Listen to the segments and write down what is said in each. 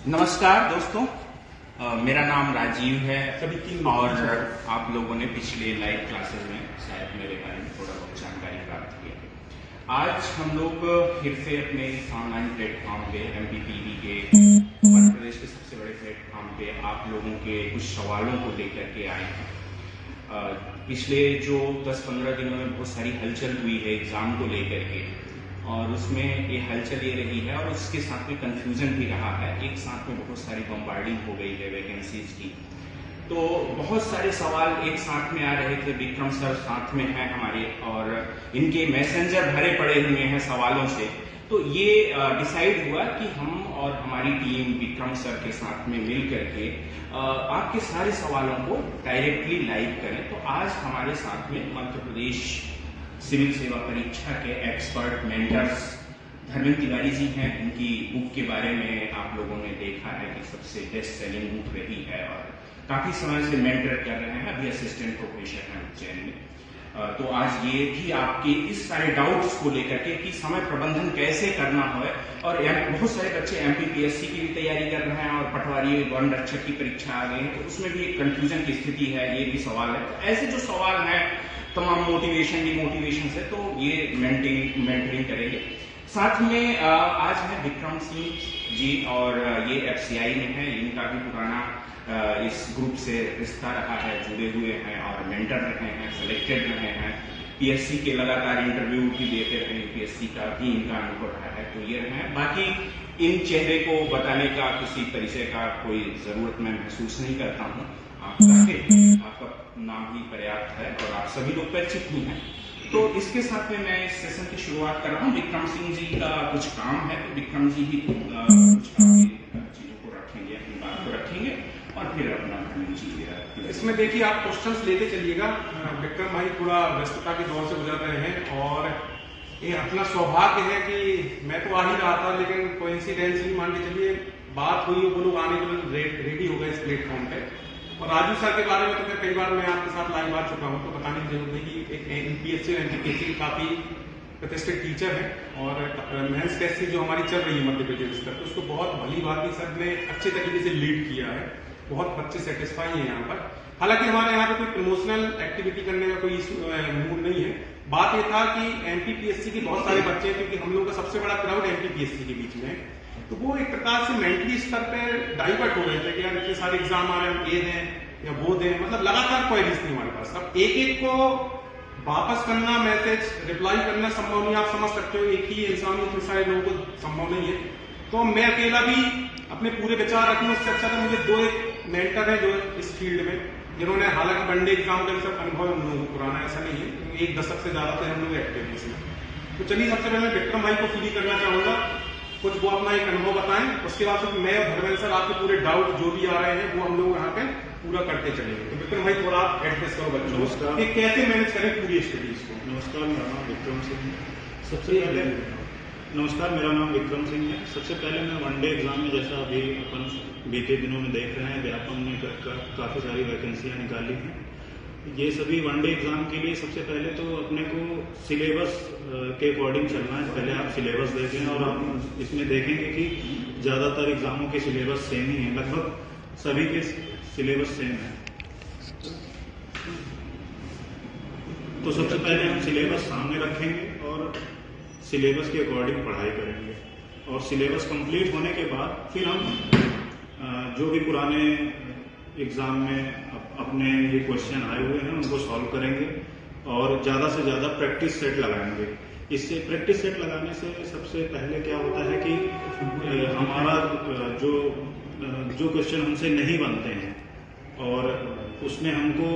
नमस्कार दोस्तों, मेरा नाम राजीव है और आप लोगों ने पिछले लाइव क्लासेस में शायद मेरे बारे में थोड़ा बहुत जानकारी प्राप्त की है। आज हम लोग फिर से अपने इस ऑनलाइन प्लेटफॉर्म पे MPPV के मध्य प्रदेश के सबसे बड़े प्लेटफॉर्म पे आप लोगों के कुछ सवालों को लेकर के आए हैं। पिछले जो 10-15 दिनों में बहुत सारी हलचल हुई है एग्जाम को लेकर के, और उसमें ये हलचल ये रही है और उसके साथ में कंफ्यूजन भी रहा है। एक साथ में बहुत सारी बम्बार्डिंग हो गई है वैकेंसीज की, तो बहुत सारे सवाल एक साथ में आ रहे थे। विक्रम सर साथ में हैं हमारे और इनके मैसेंजर भरे पड़े हुए हैं सवालों से। तो ये डिसाइड हुआ कि हम और हमारी टीम विक्रम सर के साथ में मिल करके आपके सारे सवालों को डायरेक्टली लाइव करें। तो आज हमारे साथ में मध्य प्रदेश सिविल सेवा परीक्षा के एक्सपर्ट मेंटर्स धर्मेंद्र तिवारी जी हैं। इनकी बुक के बारे में आप लोगों ने देखा है कि सबसे बेस्ट सेलिंग बुक रही है और काफी समय से मेंटर कर रहे हैं, अभी असिस्टेंट प्रोफेसर हैं उज्जैन में। तो आज ये भी आपके इस सारे डाउट्स को लेकर के कि समय प्रबंधन कैसे करना है, और बहुत सारे बच्चे MPPSC की भी तैयारी कर रहे हैं और पटवारी वन रक्षक की परीक्षा आ गई है, तो उसमें भी एक कंफ्यूजन की स्थिति है, ये भी सवाल है। तो ऐसे जो सवाल हैं तमाम मोटिवेशन डिमोटिवेशन से, तो ये मेंटरिंग करेंगे। साथ में आज है विक्रम सिंह जी और ये FCI में है। इनका भी पुराना इस ग्रुप से रिश्ता रहा है, जुड़े हुए हैं और मेंटर रहे हैं, सिलेक्टेड रहे हैं। PSC के लगातार इंटरव्यू भी देते रहे, UPSC का भी इनका अनुभव रहा है। तो ये रहे हैं। बाकी इन चेहरे को बताने का किसी परिचय का कोई जरूरत मैं महसूस नहीं करता हूँ। आपका नाम ही पर्याप्त है और आप सभी लोग परिचित ही हैं। तो इसके साथ में मैं इस सेशन की शुरुआत कर रहा हूँ। विक्रम सिंह जी का कुछ काम है, तो विक्रम जी ही कुछ चीजों को रखेंगे, अपनी बात को रखेंगे और फिर अपना इसमें देखिए आप क्वेश्चंस लेते चलिएगा। विक्रम भाई थोड़ा व्यस्तता के दौर से गुजर रहे हैं और ये अपना सौभाग्य है कि मैं तो आ ही रहा था, लेकिन कोइंसिडेंस मान के चलिए बात हुई, वो लोग आने के लिए रेडी हो गए इस प्लेटफॉर्म पे। और राजू सर के बारे में तो मैं कई बार मैं आपके साथ लाइव आ चुका हूँ, तो बताने की जरूरत नहीं कि एक MPSC और MPPSC की काफी प्रतिष्ठित टीचर है और मेंस टेस्ट जो हमारी चल रही है मध्य प्रदेश स्तर पर, उसको बहुत भली भांति सर ने अच्छे तरीके से लीड किया है। बहुत बच्चे सेटिस्फाई है यहाँ पर। हालांकि हमारे यहाँ पे कोई प्रमोशनल एक्टिविटी करने का कोई मूड नहीं है। बात ये था कि MPPSC के बहुत सारे बच्चे हैं, क्योंकि हम लोगों का सबसे बड़ा क्राउड MPPSC के बीच में है, तो वो एक प्रकार से मेंटली स्तर पे डाइवर्ट हो गए थे कि यार इतने सारे एग्जाम आ रहे हैं, ये दें या वो दें, मतलब लगातार क्वेरीज नहीं हमारे पास। अब एक एक को वापस करना, मैसेज रिप्लाई करना संभव नहीं। आप समझ सकते हो, एक ही इंसान में इतने सारे लोगों को संभव नहीं है। तो मैं अकेला भी अपने पूरे विचार रखूं, उससे अच्छा था मुझे दो एक मेंटर है जो इस फील्ड में, जिन्होंने हालांकि वनडे एग्जाम का सब अनुभव हम लोगों को पुराना ऐसा नहीं है, 1 दशक से ज्यादा थे हम लोग एक्टिव इसमें। तो चलिए सबसे पहले विक्रम भाई को फ्री करना चाहूंगा, कुछ वो अपना एक अनुभव बताएं। उसके बाद मैं और धर्मेंद्र सर आपके पूरे डाउट जो भी आ रहे हैं वो हम लोग यहाँ पे पूरा करते चलेंगे। तो विक्रम भाई थोड़ा आप एड्रेस करो बच्चों। नमस्कार। कि कैसे मैनेज करें पूरी स्टडीज को। नमस्कार, मेरा नाम विक्रम सिंह है। सबसे पहले नमस्कार, मेरा नाम विक्रम सिंह है। सबसे पहले मैं वनडे एग्जाम में, जैसा अभी अपन बीते दिनों में देख रहे हैं, व्यापम ने काफी सारी वैकेंसियां निकाली हैं। ये सभी वनडे एग्जाम के लिए सबसे पहले तो अपने को सिलेबस के अकॉर्डिंग चलना है। पहले आप सिलेबस देखें और आप इसमें देखेंगे कि ज्यादातर एग्जामों के सिलेबस सेम ही है, लगभग सभी के सिलेबस सेम है। तो सबसे पहले हम सिलेबस सामने रखेंगे और सिलेबस के अकॉर्डिंग पढ़ाई करेंगे, और सिलेबस कंप्लीट होने के बाद फिर हम जो भी पुराने एग्जाम में अपने ये क्वेश्चन आए हुए हैं उनको सॉल्व करेंगे और ज्यादा से ज्यादा प्रैक्टिस सेट लगाएंगे। इससे प्रैक्टिस सेट लगाने से सबसे पहले क्या होता है कि हमारा जो क्वेश्चन हमसे नहीं बनते हैं और उसमें हमको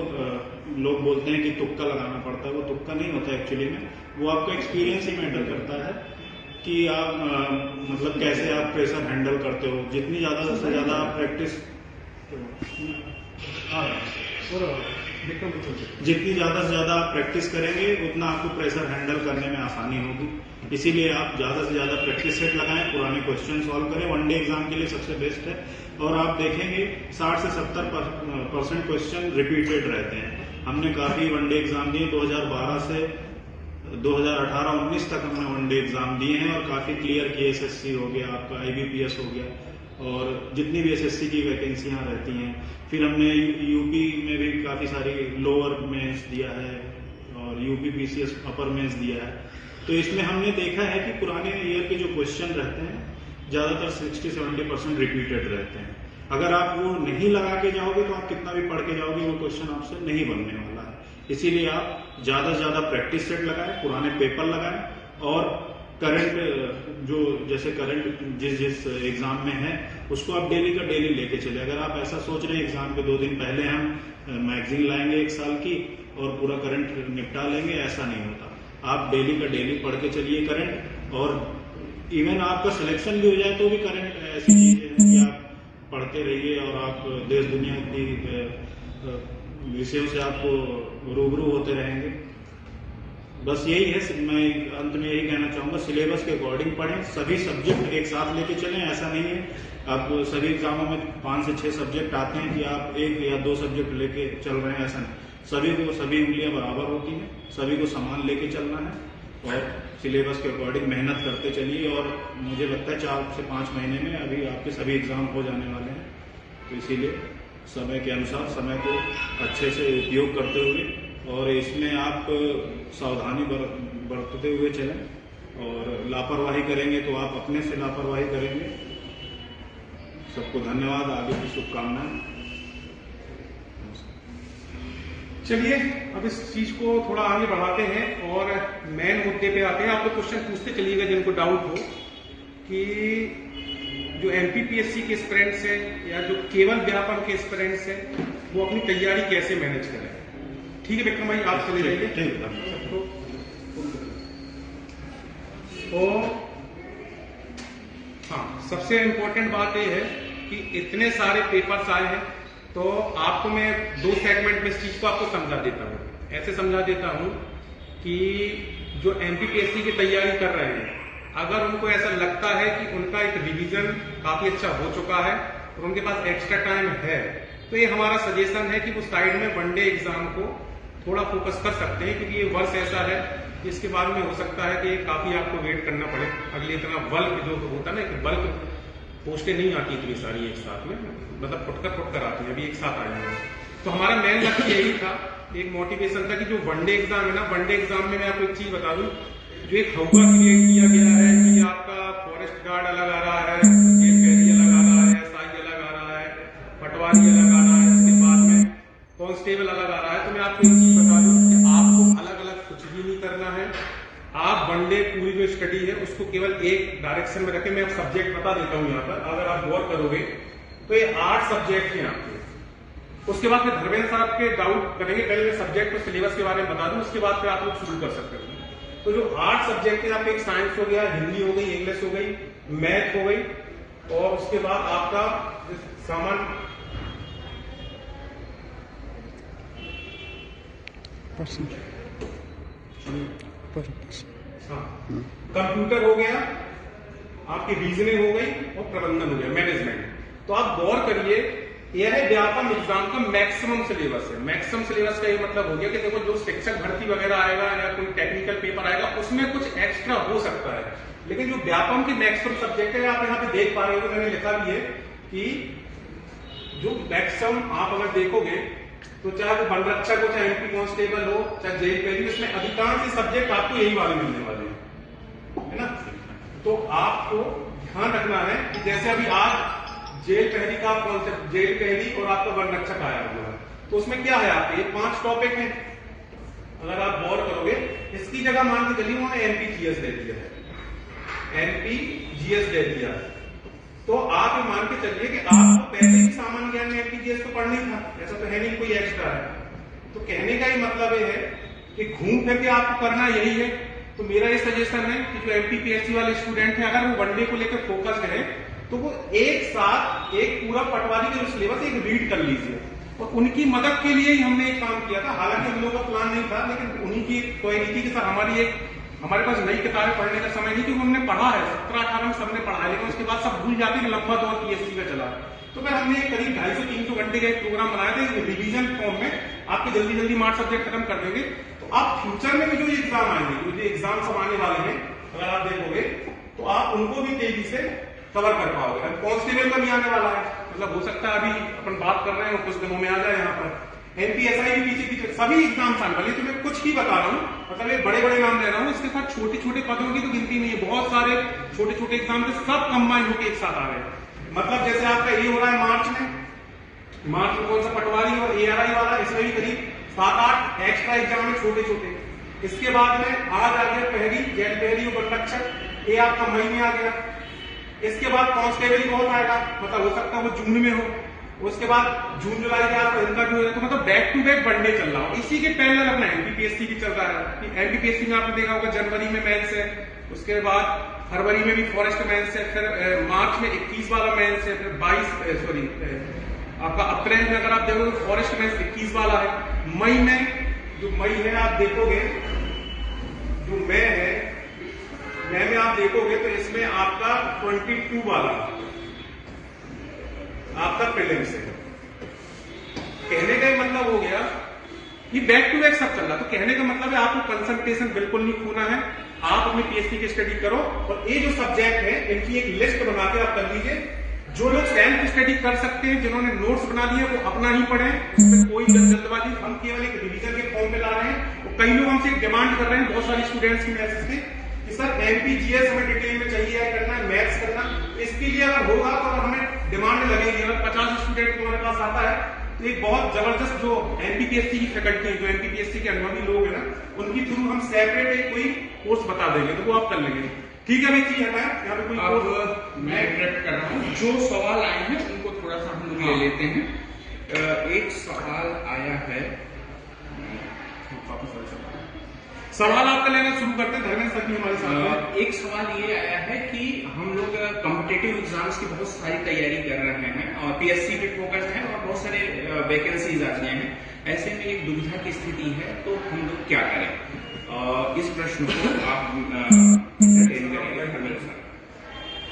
लोग बोलते हैं कि तुक्का लगाना पड़ता है, वो तुक्का नहीं होता एक्चुअली में, वो आपका एक्सपीरियंस ही मैटर करता है कि आप मतलब कैसे आप प्रेशर हैंडल करते हो। जितनी ज्यादा से ज्यादा आप प्रैक्टिस जितनी ज्यादा से ज्यादा आप प्रैक्टिस करेंगे उतना आपको प्रेशर हैंडल करने में आसानी होगी। इसीलिए आप ज्यादा से ज्यादा प्रैक्टिस सेट लगाएं, पुराने क्वेश्चन सॉल्व करें। वनडे एग्जाम के लिए सबसे बेस्ट है। और आप देखेंगे 60 से 70% क्वेश्चन रिपीटेड रहते हैं। हमने काफी वनडे एग्जाम दिए, 2012 से 2018-19 तक हमने वनडे एग्जाम दिए हैं और काफी क्लियर किए। SSC हो गया, आपका IBPS हो गया, और जितनी भी एसएससी की वैकेंसियां रहती हैं, फिर हमने यूपी में भी काफ़ी सारी लोअर मेंस दिया है और यूपी पीसीएस अपर मेंस दिया है। तो इसमें हमने देखा है कि पुराने ईयर के जो क्वेश्चन रहते हैं ज़्यादातर 60-70% रिपीटेड रहते हैं। अगर आप वो नहीं लगा के जाओगे तो आप कितना भी पढ़ के जाओगे वो क्वेश्चन आपसे नहीं बनने वाला है। इसीलिए आप ज़्यादा से ज़्यादा प्रैक्टिस सेट लगाएं, पुराने पेपर लगाएं और करंट जो जैसे करंट जिस एग्जाम में है उसको आप डेली का डेली लेके चले। अगर आप ऐसा सोच रहे हैं एग्जाम के 2 दिन पहले हम मैगजीन लाएंगे 1 साल की और पूरा करंट निपटा लेंगे, ऐसा नहीं होता। आप डेली का डेली पढ़ के चलिए करंट, और इवन आपका सिलेक्शन भी हो जाए तो भी करंट ऐसी चीज है कि आप पढ़ते रहिए और आप देश दुनिया की विषयों से आपको रूबरू होते रहेंगे। बस यही है, मैं अंत में यही कहना चाहूंगा, सिलेबस के अकॉर्डिंग पढ़ें, सभी सब्जेक्ट एक साथ लेके चलें। ऐसा नहीं है आप सभी एग्जामों में 5 से 6 सब्जेक्ट आते हैं कि आप 1 या 2 सब्जेक्ट लेके चल रहे हैं, ऐसा नहीं। सभी को सभी उंगलियां बराबर होती हैं, सभी को समान लेके चलना है और सिलेबस के अकॉर्डिंग मेहनत करते चलिए। और मुझे लगता है 4 से 5 महीने में अभी आपके सभी एग्जाम हो जाने वाले हैं, तो इसीलिए समय के अनुसार समय को अच्छे से उपयोग करते हुए और इसमें आप सावधानी बरतते हुए चलें। और लापरवाही करेंगे तो आप अपने से लापरवाही करेंगे। सबको धन्यवाद, आगे की शुभकामनाएं। चलिए अब इस चीज को थोड़ा आगे बढ़ाते हैं और मेन मुद्दे पे आते हैं। आप लोग क्वेश्चन पूछते चलिएगा जिनको डाउट हो कि जो एमपीपीएससी के एस्पिरेंट्स हैं या जो केवल व्यापम के एस्पिरेंट्स हैं वो अपनी तैयारी कैसे मैनेज करें। ठीक है विक्रम भाई, आप चले जाइए। तो हाँ, सबसे इम्पोर्टेंट बात यह है कि इतने सारे पेपर्स आए हैं तो आपको मैं 2 सेगमेंट में इस चीज को आपको समझा देता हूँ। ऐसे समझा देता हूँ कि जो एमपीपीएससी की तैयारी कर रहे हैं, अगर उनको ऐसा लगता है कि उनका एक रिवीजन काफी अच्छा हो चुका है और उनके पास एक्स्ट्रा टाइम है, तो ये हमारा सजेशन है कि वो साइड में वनडे एग्जाम को थोड़ा फोकस कर सकते हैं, क्योंकि ये वर्ष ऐसा है कि इसके बाद में हो सकता है कि काफी आपको वेट करना पड़े। अगले इतना बल्क जो होता है ना कि बल्क पोस्टें नहीं आती इतनी सारी एक साथ में, मतलब फुटकर आती है, अभी एक साथ आई है। तो हमारा मेन लक्ष्य यही था, एक मोटिवेशन था कि जो वनडे एग्जाम है ना, वनडे एग्जाम में मैं आपको एक चीज बता दूं, जो एक हौका क्रिएट किया गया है कि आपका फॉरेस्ट गार्ड अलग आ रहा है, एक पैरी अलग आ रहा है, एसआई अलग आ रहा है, पटवारी अलग आ रहा है, इसके बाद में कांस्टेबल अलग आ रहा है। तो मैं आपको एक चीज बता दूं कि आपको अलग अलग कुछ भी नहीं करना है। आप वनडे पूरी जो स्टडी है उसको केवल एक डायरेक्शन में रखें। मैं अब सब्जेक्ट बता देता हूं यहाँ पर, अगर आप गौर करोगे तो ये 8 सब्जेक्ट हैं आपके। उसके बाद फिर धर्मेंद्र साहब के डाउट करेंगे, पहले मैं सब्जेक्ट और सिलेबस के बारे में बता दूं, उसके बाद फिर आप लोग शुरू कर सकते हो। तो जो 8 सब्जेक्ट है आपके, एक साइंस हो गया, हिंदी हो गई, इंग्लिश हो गई, मैथ हो गई, और उसके बाद आपका सामान कंप्यूटर हो गया, आपकी रीजनिंग हो गई और प्रबंधन हो गया, मैनेजमेंट। तो आप गौर करिए, यह है व्यापम एग्जाम का मैक्सिमम सिलेबस है। मैक्सिमम सिलेबस का ये मतलब हो गया कि देखो जो शिक्षक भर्ती वगैरह आएगा या कोई टेक्निकल पेपर आएगा उसमें कुछ एक्स्ट्रा हो सकता है, लेकिन जो व्यापम के मैक्सिमम सब्जेक्ट है आप यहाँ पे देख पा रहे हो, मैंने लिखा भी है कि जो मैक्सिमम आप अगर देखोगे तो चाहे वो वन रक्षक हो, चाहे एमपी कांस्टेबल हो, चाहे जेल कैदी, इसमें अधिकांश सब्जेक्ट आपको यही वाले मिलने वाले हैं, है ना। तो आपको ध्यान रखना है कि जैसे अभी आज जेल कैदी का कॉन्सेप्ट, जेल कैदी और आपका वन रक्षक आया हुआ है, तो उसमें क्या है आपके 5 टॉपिक हैं। अगर आप गौर करोगे, इसकी जगह मान के चलिए उन्होंने एमपीजीएस दे दिया है, एमपीजीएस दे दिया है, तो आप ये मान के चलिए कि आपको पहले ही सामान्य ज्ञान में एमपीजीएस तो पढ़ना ही था, ऐसा तो है नहीं कोई एक्स्ट्रा है। तो कहने का ही मतलब ये है कि घूम फिर के आपको करना यही है। तो मेरा ये सजेशन है कि जो एमपीपीएससी वाले स्टूडेंट हैं, अगर वो वनडे को लेकर फोकस करें तो वो एक साथ एक पूरा पटवारी का सिलेबस एक रीड कर लीजिए। और उनकी मदद के लिए ही हमने एक काम किया था, हालांकि हम लोगों का प्लान नहीं था, लेकिन उन्हीं की कोई नीति के साथ हमारे पास नई किताबें पढ़ने का समय नहीं, क्योंकि हमने पढ़ा है 17-18 में सबने पढ़ा है, लेकिन उसके बाद सब भूल जाते हैं, लंबा दौर पीएससी का चला। तो फिर हमने करीब 250-300 घंटे का एक प्रोग्राम बनाया था रिवीजन फॉर्म में, आपके जल्दी जल्दी 8 सब्जेक्ट खत्म कर देंगे। तो आप फ्यूचर में भी जो एग्जाम आएंगे, जो एग्जाम सब आने वाले हैं, अगर आप देखोगे तो आप उनको भी तेजी से कवर कर पाओगे। अब कांस्टेबल का भी आने वाला है, मतलब हो सकता है अभी अपन बात कर रहे हैं कुछ दिनों में आ जाए यहाँ पर। एमपीएसआई भी पीछे पीछे सभी एग्जाम्स आने वाले, तो मैं कुछ ही बता रहा हूँ, मतलब ये बड़े बड़े नाम ले रहा हूँ, इसके साथ छोटे छोटे पदों की तो गिनती नहीं है, बहुत सारे छोटे छोटे एग्जाम थे, सब कंबाइन होकर एक साथ आ रहे हैं। मतलब जैसे आपका ये हो रहा है मार्च में कौन सा पटवारी और एआरआई वाला, इसमें भी करीब 7-8 एक्स्ट्रा एग्जाम है छोटे छोटे। इसके बाद में आज आ गया पहली जेल पहली उपरक्षक, ये आपका मई में आ गया। इसके बाद कांस्टेबल ही बहुत आएगा, मतलब हो सकता है वो जून में हो, उसके बाद जून जुलाई के आसपास इनका भी हो जाए, तो मतलब बैक टू बैक बढ़ने चल रहा हो। इसी के पहले अपना एमपीपीएससी भी चल रहा है। एमपीपीएससी में आपने देखा होगा जनवरी में मेंस है, उसके बाद फरवरी में भी फॉरेस्ट मेंस है, फिर मार्च में 21 वाला मेंस है, फिर आपका अप्रैल में अगर आप देखोगे तो फॉरेस्ट मेंस 21 वाला है। मई में जो मई है आप देखोगे, जो मई है मई में आप देखोगे तो इसमें आपका 22 वाला आपका प्रीलिम्स है। कहने का मतलब हो गया कि बैक टू बैक सब चल रहा, तो कहने का मतलब है आपको कंसंट्रेशन बिल्कुल नहीं खोना है, आप अपनी पीएचडी की स्टडी करो। और ये जो सब्जेक्ट है इनकी एक लिस्ट बना के आप कर लीजिए। जो लोग सेल्फ स्टडी कर सकते हैं, जिन्होंने नोट्स बना लिए, वो अपना ही पढ़ें, उसमें कोई जल्दबाजी, हम केवल एक रिवीजन के फॉर्म में ला रहे हैं। और कई लोग हमसे डिमांड कर रहे हैं, बहुत सारे स्टूडेंट्स की मैसेज से कि सर एमपीजीएस हमें डिटेल में चाहिए है, करना है मैथ्स करना। इसके लिए अगर होगा तो हमें डिमांड लगेगी। अगर 50 स्टूडेंट हमारे पास आता है तो एक बहुत जबरदस्त जो एमपीपीएससी की फैकल्टी है, जो एमपीपीएससी के अनुभवी लोग हैं ना, उनकी थ्रू हम सेपरेट एक कोई कोर्स बता देंगे, तो वो आप कर लेंगे। ठीक है, मैं चीज हटाया यहाँ पे कोई अब मैं इंटरेक्ट कर रहा हूँ, जो सवाल आए हैं उनको थोड़ा सा हम लोग ले लेते हैं। एक सवाल आया है, सवाल आपका लेना शुरू करते हैं। धर्मेंद्र सर भी हमारे साथ। एक सवाल ये आया है कि हम लोग कॉम्पिटेटिव एग्जाम्स की बहुत सारी तैयारी कर रहे हैं और पीएससी पे फोकस है और बहुत सारे वैकेंसीज आ गए हैं, ऐसे में एक दुविधा की स्थिति है, तो हम लोग क्या करें? इस प्रश्न को आप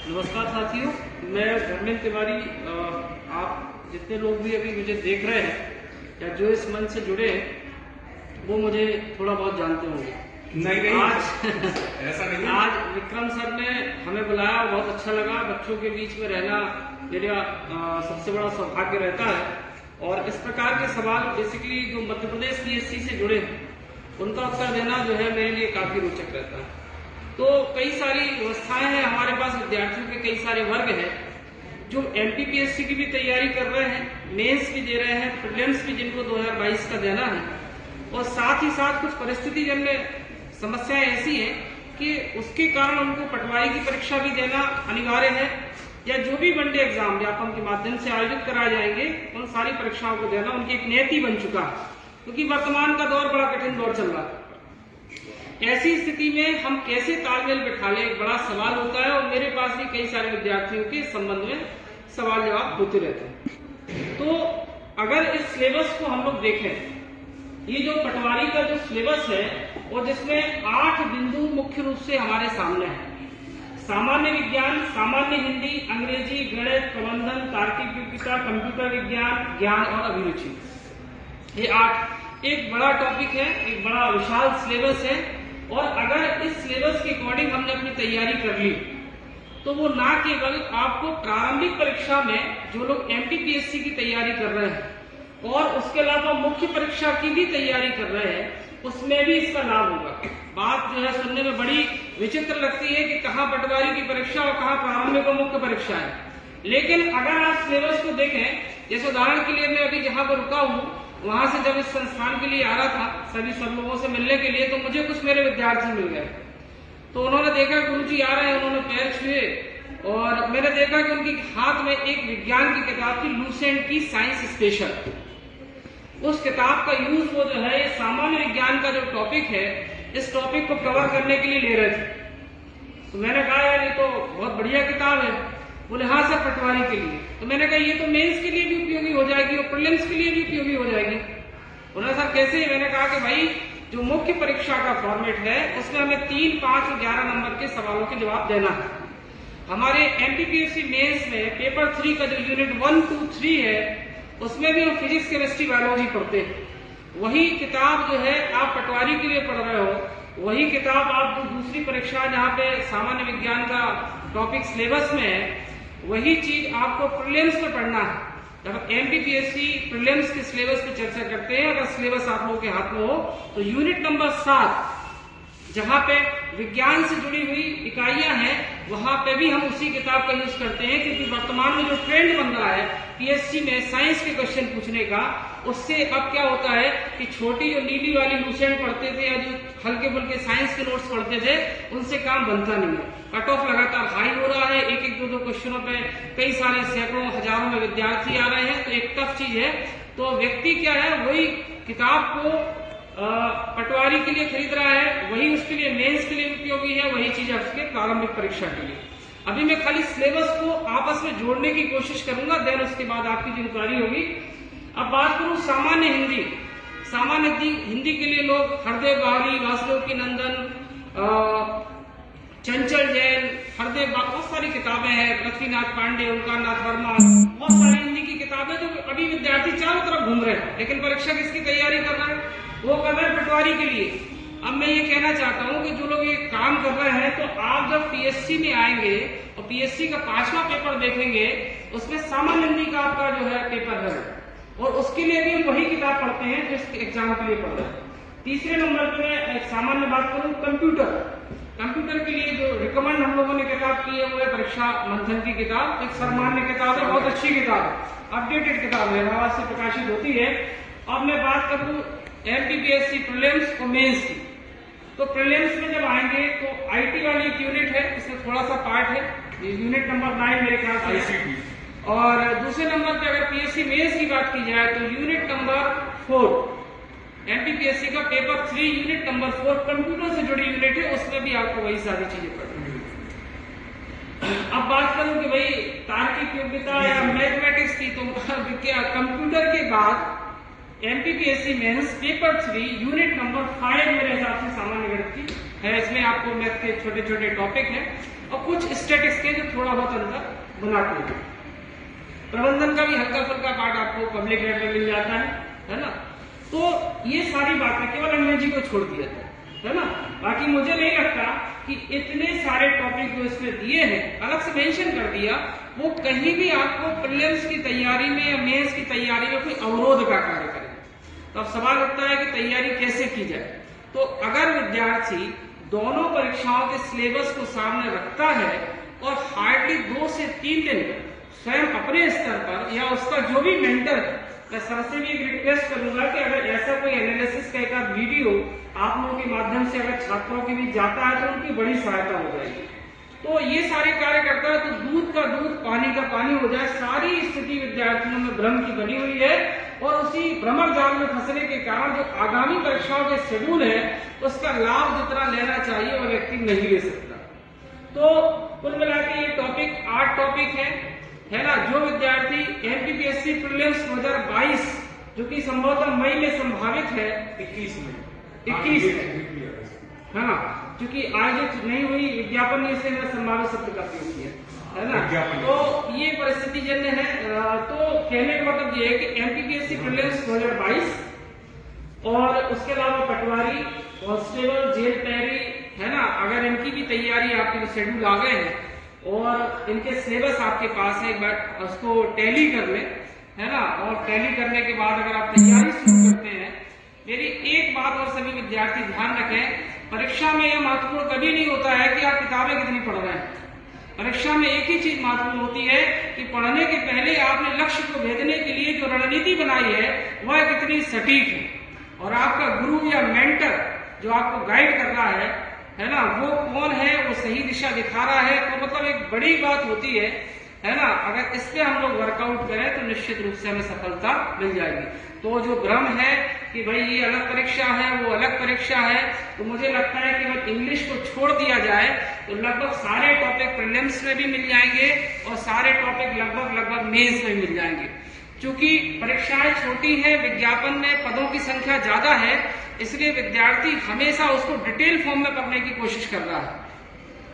नमस्कार साथियों, मैं धर्मेंद्र तिवारी। आप जितने लोग भी अभी मुझे देख रहे हैं या जो इस मंच से जुड़े हैं, वो मुझे थोड़ा बहुत जानते होंगे। नहीं आज ऐसा नहीं। आज विक्रम सर ने हमें बुलाया, बहुत अच्छा लगा। बच्चों के बीच में रहना मेरा सबसे बड़ा सौभाग्य रहता है और इस प्रकार के सवाल बेसिकली जो मध्य प्रदेश पीएससी से जुड़े हैं उनका उत्तर देना जो है मेरे लिए काफी रोचक रहता है। तो कई सारी व्यवस्थाएं हैं हमारे पास, विद्यार्थियों के कई सारे वर्ग हैं जो एमपीपीएससी की भी तैयारी कर रहे हैं, मेंस भी दे रहे हैं, प्रीलिम्स भी जिनको 2022 का देना है, और साथ ही साथ कुछ परिस्थिति जन्य समस्याएं ऐसी हैं कि उसके कारण उनको पटवारी की परीक्षा भी देना अनिवार्य है, या जो भी वनडे एग्जाम व्यापम के माध्यम से आयोजित कराए जाएंगे उन सारी परीक्षाओं को देना उनकी एक नियति बन चुका है, क्योंकि वर्तमान का दौर बड़ा कठिन दौर चल रहा है। ऐसी स्थिति में हम कैसे तालमेल बिठा लें, एक बड़ा सवाल होता है, और मेरे पास भी कई सारे विद्यार्थियों के संबंध में सवाल जवाब होते रहते हैं। तो अगर इस सिलेबस को हम लोग देखें, ये जो पटवारी का जो सिलेबस है और जिसमें 8 बिंदु मुख्य रूप से हमारे सामने है। सामान्य विज्ञान, सामान्य हिंदी, अंग्रेजी, गणित, प्रबंधन, तार्किक युक्तिका, कंप्यूटर विज्ञान, ज्ञान और अभिरुचि, ये 8 एक बड़ा टॉपिक है, एक बड़ा विशाल सिलेबस है। और अगर इस सिलेबस के अकॉर्डिंग हमने अपनी तैयारी कर ली तो वो ना केवल आपको प्रारंभिक परीक्षा में जो लोग एमपीपीएससी की तैयारी कर रहे हैं और उसके अलावा मुख्य परीक्षा की भी तैयारी कर रहे हैं, उसमें भी इसका लाभ होगा। बात जो है सुनने में बड़ी विचित्र लगती है कि कहाँ पटवारी की परीक्षा और कहाँ प्रारंभिक और मुख्य परीक्षा है, लेकिन अगर आप सिलेबस को देखें, जैसे उदाहरण के लिए मैं अभी जहां पर रुका हूँ वहां से जब इस संस्थान के लिए आ रहा था सब लोगों से मिलने के लिए, तो मुझे कुछ मेरे विद्यार्थी मिल गए। तो उन्होंने देखा गुरुजी आ रहे हैं, उन्होंने पैर छुए और मैंने देखा कि उनके हाथ में एक विज्ञान की किताब थी, लूसेंट की साइंस स्पेशल। उस किताब का यूज वो जो है सामान्य विज्ञान का जो टॉपिक है, इस टॉपिक को कवर करने के लिए ले रहे थे। तो मैंने कहा यार ये तो बहुत बढ़िया किताब है। बोले हाँ सर, पटवारी के लिए। तो मैंने कहा ये तो मेंस के लिए भी उपयोगी हो जाएगी और प्रीलिम्स के लिए भी उपयोगी हो जाएगी। उन्होंने सर कैसे? मैंने कहा कि भाई जो मुख्य परीक्षा का फॉर्मेट है उसमें हमें 3, 5 और 11 नंबर के सवालों के जवाब देना है। हमारे एमपीपीएससी मेंस में पेपर 3 का जो यूनिट 1, 2, 3 है उसमें भी हम फिजिक्स, केमिस्ट्री, बायोलॉजी पढ़ते हैं। वही किताब जो है आप पटवारी के लिए पढ़ रहे हो, वही किताब आप दूसरी परीक्षा जहाँ पे सामान्य विज्ञान का टॉपिक सिलेबस में है वही चीज आपको प्रीलिम्स में पढ़ना है। जब एमपीपीएससी प्रीलिम्स के सिलेबस पे चर्चा करते हैं, अगर सिलेबस आप लोगों के हाथ में हो तो यूनिट नंबर 7 जहां पे विज्ञान से जुड़ी हुई इकाइयां हैं वहां पे भी हम उसी किताब का यूज करते हैं, क्योंकि वर्तमान में जो ट्रेंड बन रहा है पीएससी में साइंस के क्वेश्चन पूछने का, उससे अब क्या होता है कि छोटी जो नीली वाली लूसेंट पढ़ते थे या जो हल्के फुल्के साइंस के नोट्स पढ़ते थे उनसे काम बनता नहीं है। कट ऑफ लगातार हाई हो रहा है, एक एक दो क्वेश्चनों पे कई सारे सैकड़ों हजारों में विद्यार्थी आ रहे हैं, तो एक टफ चीज है। तो व्यक्ति क्या है वही किताब को पटवारी के लिए खरीद रहा है, वही उसके लिए मेंस के लिए उपयोगी है, वही चीज है उसके प्रारंभिक परीक्षा के लिए। अभी मैं खाली सिलेबस को आपस में जोड़ने की कोशिश करूंगा, देन उसके बाद आपकी जो इंक्वायरी होगी। अब बात करूं सामान्य हिंदी। सामान्य हिंदी के लिए लोग हरदेव बावरी, वासुदेव नंदन, चंचल जैन, हरदेव, बहुत सारी किताबें हैं, पृथ्वीनाथ पांडे, ओंकार नाथ वर्मा, बहुत सारी हिंदी की किताबें जो अभी विद्यार्थी चारों तरफ घूम रहे हैं, लेकिन परीक्षा किसकी तैयारी कर रहे हैं? वो कर रहे हैं पटवारी के लिए। अब मैं ये कहना चाहता हूं कि जो लोग ये काम कर रहे हैं, तो आप जब पीएससी में आएंगे और पीएससी का 5वां पेपर देखेंगे, उसमें सामान्य हिंदी का आपका जो है पेपर है, और उसके लिए भी हम वही किताब पढ़ते हैं जिस एग्जाम के लिए पढ़ रहे हैं। तीसरे नंबर पे मैं एक सामान्य बात करूं, कंप्यूटर के लिए जो रिकमेंड हम लोगों ने किताब की है वो है परीक्षा मंथन की किताब। एक सर्वमान्य किताब है, बहुत अच्छी किताब है, अपडेटेड किताब है, इलाहाबाद से प्रकाशित होती है। अब मैं बात करूं एमपीपीएससी प्रीलिम्स और मेंस की, तो प्रीलिम्स में जब आएंगे तो आईटी वाली एक यूनिट है, इसमें थोड़ा सा पार्ट है, यूनिट नंबर 9 मेरे ख्याल से है। और दूसरे नंबर पे अगर पीएससी मेंस की बात की जाए तो यूनिट नंबर 4 एमपीपीएससी का पेपर 3 यूनिट नंबर 4 कंप्यूटर से जुड़ी यूनिट है, उसमें भी आपको वही सारी चीजें पढ़नी है। अब बात करूं कि भाई तार्किक योग्यता या मैथमेटिक्स की, तो कंप्यूटर के बाद MPPSC mains paper 3 unit number 5 मेरे हिसाब से सामान्य गणित की है। इसमें आपको मैथ के छोटे छोटे टॉपिक हैं और कुछ स्टैटिक्स के जो थोड़ा बहुत अंतर बनाते हैं। प्रबंधन का भी हल्का फुल्का पार्ट आपको पब्लिक हेल्थ में मिल जाता है ना। तो ये सारी बातें केवल अंग्रेजी को छोड़ दिया है ना। बाकी मुझे नहीं लगता कि इतने सारे टॉपिक जो इसमें दिए हैं, अलग से मेंशन कर दिया, वो कहीं भी आपको प्रीलिम्स की तैयारी में या मेंस की तैयारी में कोई अवरोध का कार्य करे। तो अब सवाल उठता है कि तैयारी कैसे की जाए। तो अगर विद्यार्थी दोनों परीक्षाओं के सिलेबस को सामने रखता है और हार्डली 2 से 3 दिन स्वयं अपने स्तर पर या उसका जो भी मेंटर है, मैं सर से भी एक रिक्वेस्ट करूंगा कि अगर ऐसा कोई एनालिसिस का एक वीडियो आप लोगों के माध्यम से अगर छात्रों के बीच जाता है तो उनकी बड़ी सहायता हो जाएगी। तो ये सारे कार्य करता है तो दूध का दूध पानी का पानी हो जाए। सारी स्थिति विद्यार्थियों में भ्रम की बनी हुई है और उसी भ्रमर जाल में फंसने के कारण जो आगामी परीक्षाओं के शेड्यूल है उसका लाभ जितना लेना चाहिए वह व्यक्ति नहीं ले सकता। तो कुल मिला के ये टॉपिक 8 टॉपिक है ना। जो विद्यार्थी एमपीपीएससी प्रीलिम्स 2022 जो कि संभवतः मई में संभावित है, 21 है ना, क्योंकि आयोजित नहीं हुई विज्ञापन ने इसे संभावित शब्द का प्रयोग किया है ना। तो ये परिस्थिति जन्य है। तो कहने का मतलब ये है कि एमपीपीएससी प्रीलिम्स 2022 और उसके अलावा पटवारी, कांस्टेबल, जेल तैयारी है ना, अगर इनकी भी तैयारी आपके शेड्यूल आ गए हैं और इनके सिलेबस आपके पास है, एक बार उसको टैली कर ले है ना। और टैली करने के बाद अगर आप तैयारी शुरू करते हैं, मेरी एक बात और सभी विद्यार्थी ध्यान रखें, परीक्षा में यह महत्वपूर्ण कभी नहीं होता है कि आप किताबें कितनी पढ़ रहे हैं। परीक्षा में एक ही चीज महत्वपूर्ण होती है कि पढ़ने के पहले आपने लक्ष्य को भेदने के लिए जो रणनीति बनाई है वह कितनी सटीक है, और आपका गुरु या मेंटर जो आपको गाइड कर रहा है ना, वो कौन है, वो सही दिशा दिखा रहा है। तो मतलब एक बड़ी बात होती है ना। अगर इस पे हम लोग वर्कआउट करें तो निश्चित रूप से हमें सफलता मिल जाएगी। तो जो भ्रम है कि भाई ये अलग परीक्षा है वो अलग परीक्षा है, तो मुझे लगता है कि अगर इंग्लिश को छोड़ दिया जाए तो लगभग सारे टॉपिक प्रीलिम्स में भी मिल जाएंगे और सारे टॉपिक लगभग मेंस में मिल जाएंगे। क्योंकि परीक्षाएं छोटी हैं, विज्ञापन में पदों की संख्या ज्यादा है, इसलिए विद्यार्थी हमेशा उसको डिटेल फॉर्म में पढ़ने की कोशिश कर रहा है।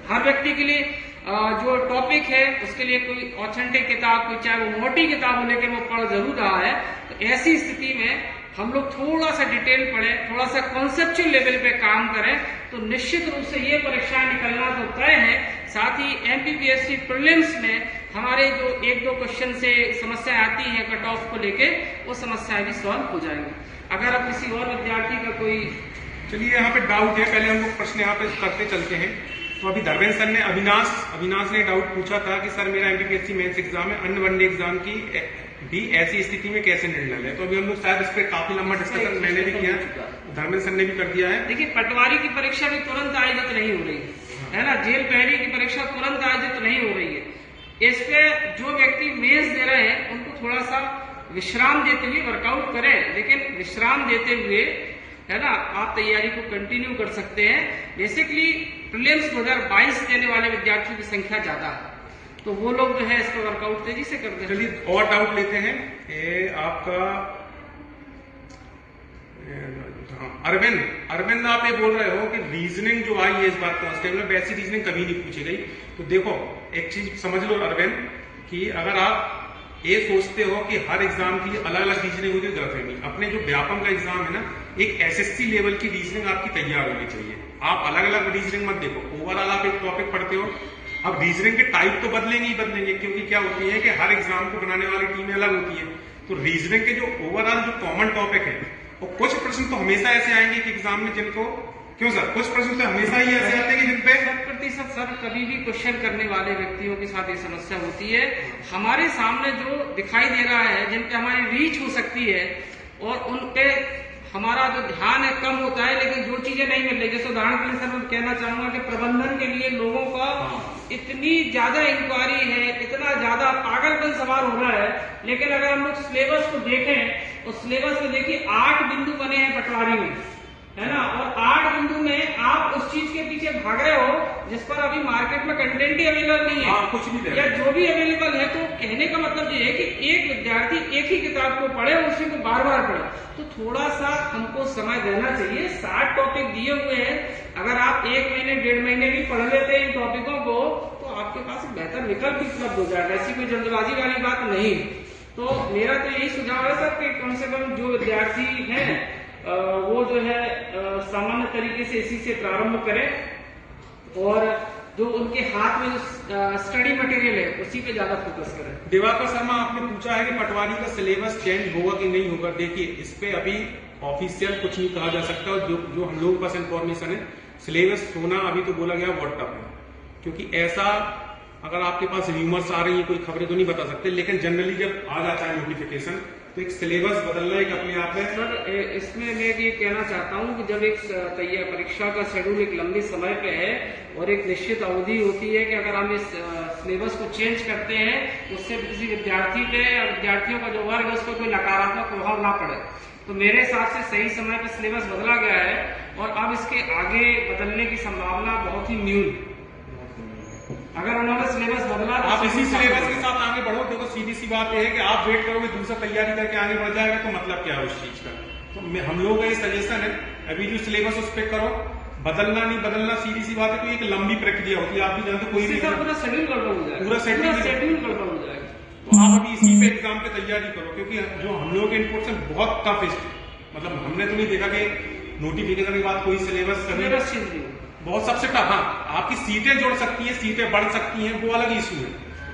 हर व्यक्ति के लिए जो टॉपिक है उसके लिए कोई ऑथेंटिक किताब, कोई चाहे वो मोटी किताब हो लेकिन वो पढ़ जरूर रहा है। तो ऐसी स्थिति में हम लोग थोड़ा सा डिटेल पढ़ें, थोड़ा सा कॉन्सेप्चुअल लेवल पे काम करें, तो निश्चित रूप से ये परीक्षाएं निकलना तो तय है, साथ ही एमपीपीएससी प्रीलिम्स में हमारे जो 1-2 क्वेश्चन से समस्या आती है कट ऑफ को लेके, वो समस्याएं भी सॉल्व हो जाएंगी। अगर अब किसी और विद्यार्थी का कोई, चलिए यहाँ पे डाउट है, पहले हम लोग प्रश्न यहाँ पे करते चलते हैं। तो अभी धर्मेंद्र सर ने अविनाश ने डाउट पूछा था कि सर मेरा एमपीपीएससी मेंस एग्जाम है, अन्य वनडे एग्जाम की भी ऐसी स्थिति में कैसे निर्णय ले। तो अभी हम लोग शायद इस पर काफी लंबा डिस्कशन मैंने भी किया, धर्मेंद्र सर ने भी कर दिया है। देखिए पटवारी की परीक्षा भी तुरंत आयोजित नहीं हो रही है ना, जेल पहरी की परीक्षा तुरंत आयोजित नहीं हो रही है। इस पे जो व्यक्ति मेंस दे रहे हैं उनको थोड़ा सा विश्राम देते हुए वर्कआउट करें, लेकिन विश्राम देते हुए है ना आप तैयारी को कंटिन्यू कर सकते हैं। बेसिकली प्रीलिम्स 2022 देने वाले विद्यार्थियों की संख्या ज्यादा है, तो वो लोग जो है इस पर वर्कआउट तेजी से करते हैं। चलिए और डाउट लेते हैं। आपका अरविंद आप ये बोल रहे हो कि रीजनिंग जो आई है इस बार कांस्टेबल में, वैसी रीजनिंग कभी नहीं पूछी गई। तो देखो एक चीज समझ लो अरविंद, कि अगर आप ये सोचते हो कि हर एग्जाम के लिए अलग अलग रीजनिंग होती है, गलतफहमी। अपने जो व्यापम का एग्जाम है ना, एक एसएससी लेवल की रीजनिंग आपकी तैयार होनी चाहिए। आप अलग अलग रीजनिंग मत देखो, ओवरऑल आप एक टॉपिक पढ़ते हो। अब रीजनिंग के टाइप तो बदलेंगे ही बदलेंगे, क्योंकि क्या होती है कि हर एग्जाम को बनाने वाली टीमें अलग होती है। तो रीजनिंग के जो ओवरऑल जो कॉमन टॉपिक है, और कुछ प्रश्न तो हमेशा ऐसे आएंगे कि एग्जाम में जिनको, क्यों सर, कुछ प्रश्न तो हमेशा ही ऐसे आते हैं कि जिनपे 100% सर कभी भी क्वेश्चन करने वाले व्यक्तियों के साथ ये समस्या होती है। हमारे सामने जो दिखाई दे रहा है, जिनपे हमारी रीच हो सकती है और उनपे हमारा जो ध्यान है कम होता है, लेकिन जो चीजें नहीं मिल रही, जैसे उदाहरण के लिए सर मैं कहना चाहूंगा कि प्रबंधन के लिए लोगों का इतनी ज्यादा इंक्वायरी है, इतना ज्यादा पागलपन सवाल हो रहा है, लेकिन अगर हम लोग सिलेबस को देखें, और सिलेबस में देखिए 8 बिंदु बने हैं पटवारी में, है ना, और 8 बिंदु में आप उस चीज के पीछे भाग रहे हो जिस पर अभी मार्केट में कंटेंट ही अवेलेबल नहीं है, कुछ भी या जो भी अवेलेबल है। तो कहने का मतलब ये है कि एक विद्यार्थी एक ही किताब को पढ़े और उसी को बार बार पढ़े, तो थोड़ा सा हमको समय देना चाहिए। 60 टॉपिक दिए हुए हैं, अगर आप 1 महीने 1.5 महीने भी पढ़ लेते हैं इन टॉपिकों को, तो आपके पास एक बेहतर विकल्प उपलब्ध हो जाएगा। ऐसी कोई जल्दबाजी वाली बात नहीं। तो मेरा तो यही सुझाव है सर कि कम से कम जो विद्यार्थी हैं वो जो है सामान्य तरीके से इसी से प्रारंभ करें, और जो उनके हाथ में जो स्टडी मटेरियल है उसी पे ज्यादा फोकस करें। दिवाकर शर्मा आपने पूछा है कि पटवारी का सिलेबस चेंज होगा कि नहीं होगा। देखिए इस पे अभी ऑफिशियल कुछ नहीं कहा जा सकता, और जो हम लोगों के पास इंफॉर्मेशन है, सिलेबस होना अभी तो बोला गया व्हाट्सएप है, क्योंकि ऐसा अगर आपके पास र्यूमर्स आ रही है, कोई खबरें तो नहीं बता सकते, लेकिन जनरली जब आ जाता है नोटिफिकेशन, तो एक सिलेबस बदलना एक अपने आप में। सर इसमें मैं ये कहना चाहता हूँ कि जब एक परीक्षा का शेड्यूल एक लंबे समय पे है और एक निश्चित अवधि होती है कि अगर हम इस सिलेबस को चेंज करते हैं, उससे किसी विद्यार्थी पे या विद्यार्थियों का जो वर्ग है उस पर कोई नकारात्मक प्रभाव ना पड़े, तो मेरे हिसाब से सही समय पर सिलेबस बदला गया है, और अब इसके आगे बदलने की संभावना बहुत ही न्यून। अगर उन्होंने सिलेबस बदला तो आप इसी सिलेबस के साथ आगे बढ़ो। देखो सीधी सी बात यह है कि आप वेट करोगे दूसरा तैयारी करके आगे बढ़ जाएगा, तो मतलब क्या है उस चीज का। तो हम लोगों का ये सजेशन है, अभी जो सिलेबस उस पर करो, बदलना नहीं बदलना सीधी सी बात है, तो एक लंबी प्रक्रिया होती है, आप भी जानते हो। कोई भी पूरा शेड्यूल गड़बड़ हो जाएगा, पूरा शेड्यूल गड़बड़ हो जाएगा। तो आप अभी इसी पे एग्जाम पे तैयारी करो, क्योंकि जो हम लोगों के इनपुट से बहुत टफ है, मतलब हमने तो नहीं देखा कि नोटिफिकेशन के बाद कोई सिलेबस चेंज बहुत सबसे टफ। हाँ, आपकी सीटें जुड़ सकती हैं, सीटें बढ़ सकती हैं, वो अलग इशू है,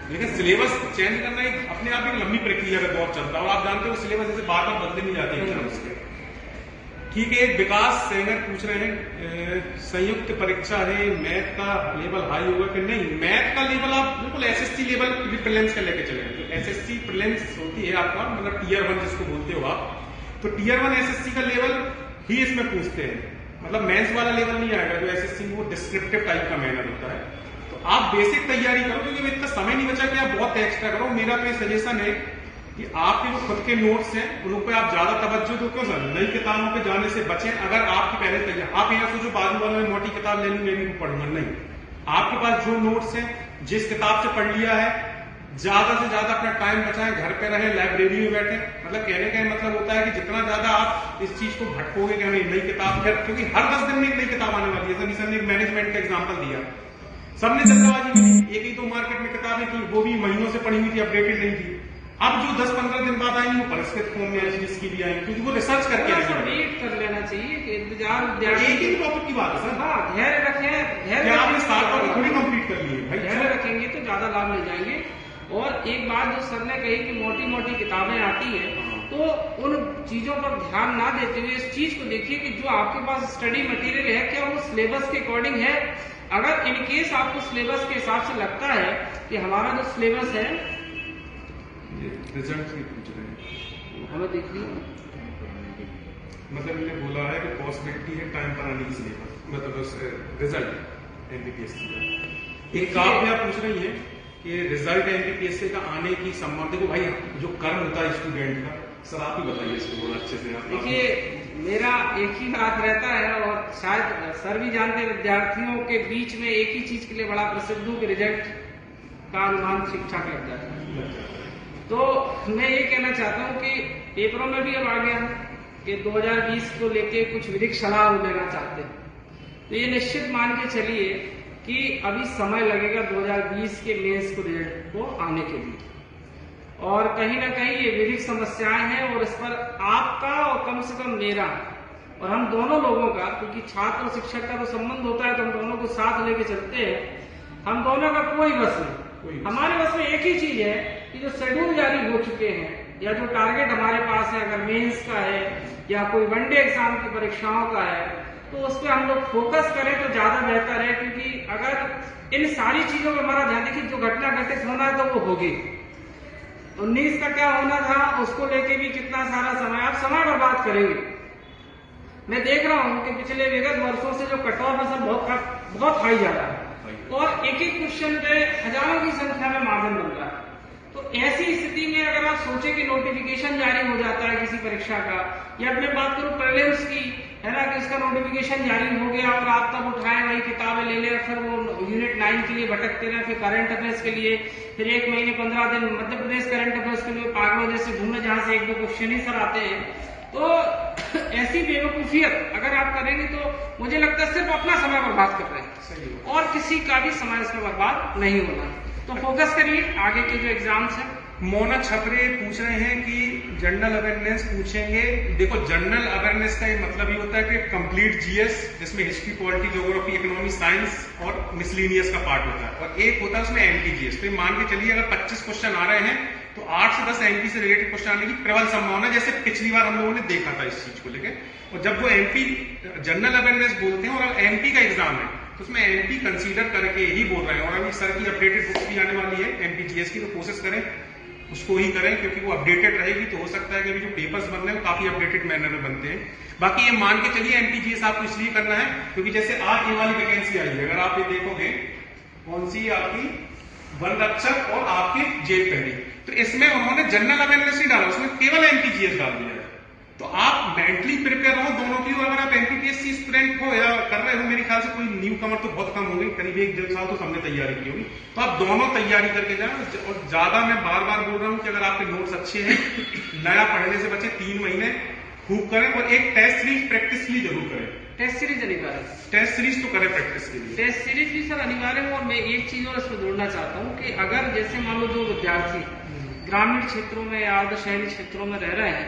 लेकिन सिलेबस चेंज करना एक अपने आप एक लंबी प्रक्रिया का दौर चलता है, और आप जानते हो सिलेबस ऐसे बार बार बदले नहीं जाते एग्जाम्स के। ठीक है, विकास सेंगर पूछ रहे हैं संयुक्त परीक्षा है, मैथ का लेवल हाई होगा कि नहीं। मैथ का लेवल आप बिल्कुल एसएससी लेवल प्रीलिम्स का लेके चले, तो एसएससी प्रीलिम्स होती है आपका, मतलब टीयर 1 जिसको बोलते हो आप, तो टीयर 1 एसएससी का लेवल ही इसमें पूछते हैं, मतलब मेंस वाला लेवल नहीं आएगा। जो एसएससी वो डिस्क्रिप्टिव टाइप का मैनर होता है। तो आप बेसिक तैयारी करो, क्योंकि इतना समय नहीं बचा कि आप बहुत एक्स्ट्रा करो। मेरा तो सजेशन है कि आपके जो खुद के नोट्स हैं उन पर आप ज्यादा तवज्जो दो। क्यों सर, नई किताबों पे जाने से बचें। अगर आपकी पहले तैयार, आप यहाँ सोचो बाजू वालों ने मोटी किताब ले ली, मैं भी पढ़ूंगा, नहीं। आपके पास जो नोट्स हैं, जिस किताब से पढ़ लिया है, ज्यादा से ज्यादा अपना टाइम बचाएं, घर पे रहें, लाइब्रेरी में बैठे। मतलब कहने का मतलब होता है कि जितना ज्यादा आप इस चीज को भटकोगे कि हमें नई किताब, क्योंकि हर 10 दिन में एक नई किताब आने वाली है। सर ने एक मैनेजमेंट का एग्जाम्पल दिया, सबने जल्दबाजी में एक ही 2 मार्केट में किताबें की, वो भी महीनों से पढ़ी हुई थी, अपडेटेड नहीं थी। अब जो 10-15 दिन बाद आएंगे वो परिष्कृत फॉर्म में जिसकी भी आएंगे, क्योंकि वो रिसर्च करके आएंगे। वेट कर लेना चाहिए कि इंतजार एक ही टॉपिक की बात है सर। हाँ, धैर्य रखें, आपने 7 टॉपिक थोड़ी कंप्लीट कर लिए भाई, धैर्य रखेंगे तो ज्यादा लाभ ले जाएंगे। और एक बात जो सर ने कही कि मोटी मोटी किताबें आती है, तो उन चीजों पर ध्यान ना देते हुए इस चीज को देखिए कि जो आपके पास स्टडी मटेरियल है क्या वो सिलेबस के अकॉर्डिंग है। अगर इन केस आपको सिलेबस के हिसाब से लगता है कि हमारा जो सिलेबस है, रिजल्ट की पूछ रहे हैं हमें देखिए, मतलब इन्होंने बोला है कि पॉसिबिलिटी है टाइम पर आने की सिलेबस, मतलब रिजल्ट एमपीपीएससी का। एक काम में आप पूछ रही हैं कि रिजल्ट एमपीपीएससी का आने की संभावना, देखो भाई जो कर्म होता है स्टूडेंट का, सर आप ही बताइए इसको थोड़ा अच्छे से। देखिए मेरा एक ही बात रहता है और शायद सर भी जानते हैं, विद्यार्थियों के बीच में एक ही चीज के लिए बड़ा प्रसिद्ध हूँ कि रिजल्ट का अनुमान ठीक-ठाक लग जाता है। तो मैं ये कहना चाहता हूँ कि पेपरों में भी अब आ गया कि 2020 को लेके कुछ विधिक सलाह लेना चाहते हैं, तो ये निश्चित मान के चलिए कि अभी समय लगेगा 2020 के मेंस को रिजल्ट को आने के लिए। और कहीं ना कहीं ये विधिक समस्याएं हैं और इस पर आपका और कम से कम मेरा और हम दोनों लोगों का, क्योंकि छात्र और शिक्षक का तो संबंध होता है तो हम दोनों को साथ लेके चलते हैं, हम दोनों का कोई बस नहीं। हमारे बस में एक ही चीज है कि जो शेड्यूल जारी हो चुके हैं या जो टारगेट हमारे पास है, अगर मेंस का है या कोई वनडे एग्जाम की परीक्षाओं का है, तो उस पर हम लोग फोकस करें तो ज्यादा बेहतर है। क्योंकि अगर इन सारी चीजों पर हमारा ध्यान, देखिए जो घटना घटित होना है तो वो होगी, 19 का क्या होना था उसको लेके भी कितना सारा समय, आप समय बर्बाद करेंगे। मैं देख रहा हूं कि पिछले विगत वर्षों से जो कट ऑफ है बहुत हाई जा रहा है और एक एक क्वेश्चन पे हजारों की संख्या में मार्जिन बन रहा है। तो ऐसी स्थिति में अगर आप सोचे कि नोटिफिकेशन जारी हो जाता है किसी परीक्षा का, या मैं बात करूं प्रीलिम्स की, है ना, कि इसका नोटिफिकेशन जारी हो गया और आप तब उठाए वही किताबें ले ले, फिर वो यूनिट 9 के लिए भटकते रहे, फिर करंट अफेयर्स के लिए, फिर 1 महीने 15 दिन मध्य प्रदेश करंट अफेयर्स के लिए पागलों जैसे घूमने, जहां से 1-2 क्वेश्चन ही सर आते हैं। तो ऐसी बेवकूफियत अगर आप करेंगे तो मुझे लगता है सिर्फ अपना समय बर्बाद कर रहे हैं और किसी का भी समय इसमें बर्बाद नहीं होना। तो फोकस करिए आगे के जो एग्जाम्स हैं। मोना छपरे पूछ रहे हैं कि जनरल अवेयरनेस पूछेंगे। देखो जनरल अवेयरनेस का ये मतलब ये होता है कि कंप्लीट जीएस, जिसमें history, polity, geography, economy, science और मिसलिनियस का पार्ट होता है, और एक होता है उसमें एमपी जीएस। तो मान के चलिए अगर 25 क्वेश्चन आ रहे हैं तो 8 से 10 एमपी से रिलेटेड क्वेश्चन आने की प्रबल संभावना, जैसे पिछली बार हम लोगों ने देखा था इस चीज को लेकर। और जब वो एमपी जनरल अवेयरनेस बोलते हैं और एमपी का एग्जाम है तो उसमें एमपी कंसीडर करके ही बोल रहे हैं। और अभी सर की अपडेटेड बुक भी आने वाली है एमपीजीएस की, तो कोशिश करें उसको ही करें क्योंकि वो अपडेटेड रहेगी। तो हो सकता है कि अभी जो पेपर्स बन रहे हैं वो काफी अपडेटेड मैनर में बनते हैं। बाकी ये मान के चलिए एमपीजीएस आपको इसलिए करना है क्योंकि जैसे आज ये वाली वैकेंसी आई है, अगर आप ये देखोगे कौन सी आपकी वन रक्षक और आपके जेल पहरी, तो इसमें उन्होंने जनरल अवेयरनेस ही डाला, उसमें केवल एमपीजीएस डाल दिया है। तो आप मेंटली प्रिपेयर हो दोनों की। अगर आप एमपीपीएससी स्टूडेंट हो या कर रहे हो, मेरे ख्याल से कोई न्यू कमर तो बहुत कम होंगे, करीब 1-1.5 साल तो सबने तैयारी की होगी, तो आप दोनों तैयारी करके जाए। और ज्यादा मैं बार बार बोल रहा हूँ कि अगर आपके नोट्स अच्छे हैं, नया पढ़ने से बचे 3 महीने खूब करें और एक टेस्ट सीरीज प्रैक्टिस के लिए जरूर करें। टेस्ट सीरीज अनिवार्य, टेस्ट सीरीज तो करें प्रैक्टिस के लिए, टेस्ट सीरीज भी सर अनिवार्य है। और मैं एक चीज और इसमें जोड़ना चाहता हूँ कि अगर जैसे मान लो जो विद्यार्थी ग्रामीण क्षेत्रों में या अर्ध शहरी क्षेत्रों में रह रहे हैं,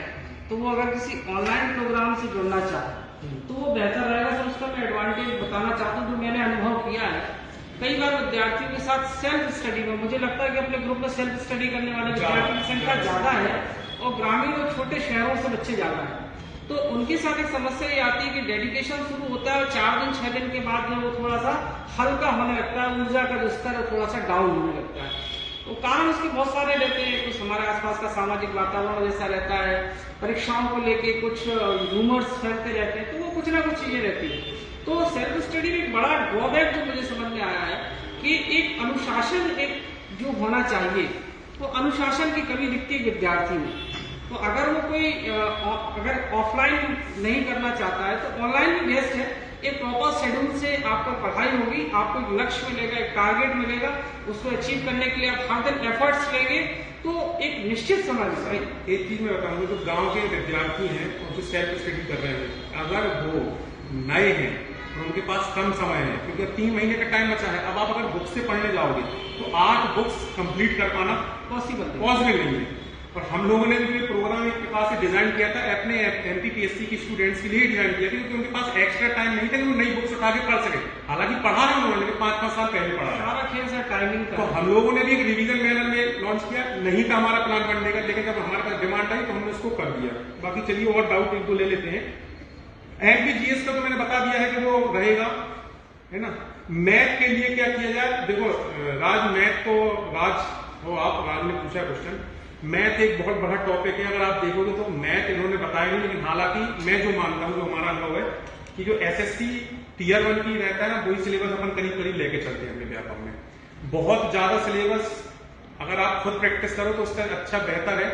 तो वो अगर किसी ऑनलाइन प्रोग्राम से जुड़ना चाहे तो वो बेहतर रहेगा। सर उसका मैं एडवांटेज बताना चाहता हूँ जो मैंने अनुभव किया है। कई बार विद्यार्थियों के साथ सेल्फ स्टडी में, मुझे लगता है कि अपने ग्रुप में सेल्फ स्टडी करने वाले विद्यार्थियों की संख्या ज्यादा है और ग्रामीण और छोटे शहरों से बच्चे ज्यादा है। तो उनके साथ एक समस्या ये आती है कि डेडिकेशन शुरू होता है और 4 दिन 6 दिन के बाद में वो थोड़ा सा हल्का होने लगता है, ऊर्जा का जो स्तर है थोड़ा सा डाउन होने लगता है। तो कारण उसके बहुत सारे रहते हैं। कुछ हमारे आसपास का सामाजिक वातावरण जैसा रहता है, परीक्षाओं को लेके कुछ रूमर्स फैलते रहते हैं, तो वो कुछ ना कुछ चीजें रहती है। तो सेल्फ स्टडी में एक बड़ा ड्रॉबैक जो मुझे समझ में आया है कि एक अनुशासन एक जो होना चाहिए, तो अनुशासन की कमी दिखती है विद्यार्थी में। तो अगर वो कोई अगर ऑफलाइन नहीं करना चाहता है तो ऑनलाइन भी बेस्ट है। एक प्रॉपर शेड्यूल से आपको पढ़ाई होगी, आपको एक लक्ष्य मिलेगा, एक टारगेट मिलेगा, उसको अचीव करने के लिए आप हर दिन एफर्ट्स लेंगे तो एक निश्चित समय में। एक चीज मैं बताऊंगा, जो गांव के विद्यार्थी हैं और जो सेल्फ स्टडी कर रहे हैं, अगर वो नए हैं और उनके पास कम समय है, क्योंकि अब 3 महीने का टाइम बचा है, अब आप अगर बुक से पढ़ने जाओगे तो 8 बुक्स कंप्लीट कर पाना पॉसिबल नहीं है। और हम लोगों ने भी प्रोग्राम एक प्रकार से डिजाइन किया था अपने एमपीपीएससी की स्टूडेंट्स के लिए डिजाइन किया था, क्योंकि उनके पास एक्स्ट्रा टाइम नहीं था कि वो नई बुक्स उठा के पढ़ सके। हालांकि पढ़ा रहे उन्होंने 5-5 साल पहले पढ़ा सारा खेल सर टाइमिंग तो का। हम लोगों ने भी एक रिवीजन मैनर में लॉन्च किया, नहीं था हमारा प्लान बनने का, लेकिन जब हमारे पास डिमांड आई तो हमने उसको कर दिया। बाकी चलिए और डाउट एक दो ले लेते हैं। एमपीजीएस का तो मैंने बता दिया है कि वो रहेगा, है ना। मैथ के लिए क्या किया जाए, देखो राज मैथ तो राज ने पूछा क्वेश्चन। मैथ एक बहुत बड़ा टॉपिक है, अगर आप देखोगे तो मैथ इन्होंने बताया नहीं, लेकिन हालांकि मैं जो मानता हूं, जो हमारा अनुभव है कि जो एसएससी टीयर 1 की रहता है ना, वही सिलेबस अपन करीब करीब लेके चलते हैं अपने व्यापक में। बहुत ज्यादा सिलेबस अगर आप खुद प्रैक्टिस करो तो उसका अच्छा बेहतर है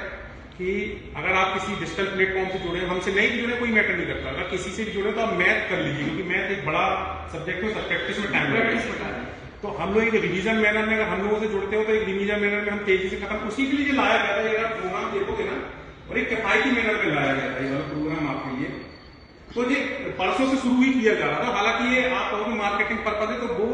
कि अगर आप किसी डिजिटल प्लेटफॉर्म से जुड़े, हमसे नहीं जुड़े कोई मैटर नहीं करता, अगर किसी से भी जुड़े तो आप मैथ कर लीजिए, क्योंकि मैथ एक बड़ा सब्जेक्ट है, प्रैक्टिस में टाइम लगेगा। तो हम लोग एक रिवीजन मैनर में अगर हम लोगों से जुड़ते हो तो एक रिवीजन मैनर में हम तेजी से खत्म, उसी के लिए लाया गया था। अगर प्रोग्राम देखोगे ना, और एक किफायती मैनर में लाया गया था ये वाला प्रोग्राम आपके लिए। तो ये परसों से शुरू ही किया जा रहा था, हालांकि ये आप कहोगे मार्केटिंग पर्पज है, तो वो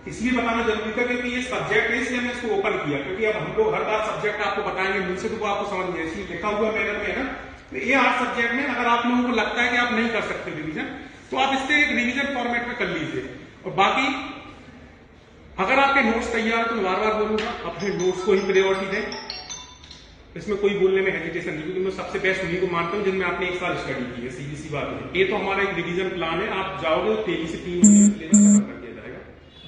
इसलिए बताना जरूरी था क्योंकि ये सब्जेक्ट है, इसलिए हमने इसको ओपन किया। क्योंकि अब हम लोग हर बार सब्जेक्ट आपको बताएंगे मुझ से, तो वो आपको समझ नहीं, इसलिए लिखा हुआ मैनर में है ना। तो ये 8 सब्जेक्ट में अगर आप लोगों को लगता है कि आप नहीं कर सकते रिवीजन, तो आप इससे एक रिवीजन फॉर्मेट में कर लीजिए। और बाकी अगर आपके नोट्स तैयार तो बार बार बोलूंगा, अपने नोट्स को ही प्रायोरिटी दें, इसमें कोई बोलने में हेजिटेशन नहीं, क्योंकि मैं सबसे बेस्ट उन्हीं को मानता हूं जिनमें आपने 1 साल स्टडी की है। सीधी सी बात है, ये तो हमारा एक रिवीजन प्लान है, आप जाओगे तो तेजी से 3 महीने खत्म कर दिया जाएगा।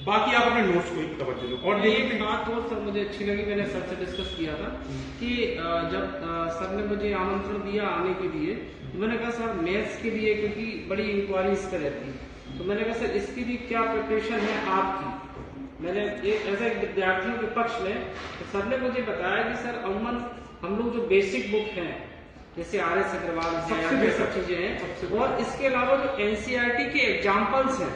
बाकी आप अपने नोट्स को ही तवज्जो दो। और एक बात और सर मुझे अच्छी लगी, मैंने सर से डिस्कस किया था कि जब सर ने मुझे आमंत्रण दिया आने के लिए, तो मैंने कहा सर मैथ्स के लिए क्योंकि बड़ी इंक्वायरी इस पर रहती है, तो मैंने कहा सर इसकी भी क्या प्रिपरेशन है आपकी। मैंने ऐसा एक विद्यार्थियों के पक्ष में, तो सर ने मुझे बताया कि सर अमूमन हम लोग जो बेसिक बुक हैं जैसे RS अग्रवाल है, सब चीजें हैं, और इसके अलावा जो NCERT के एग्जाम्पल्स हैं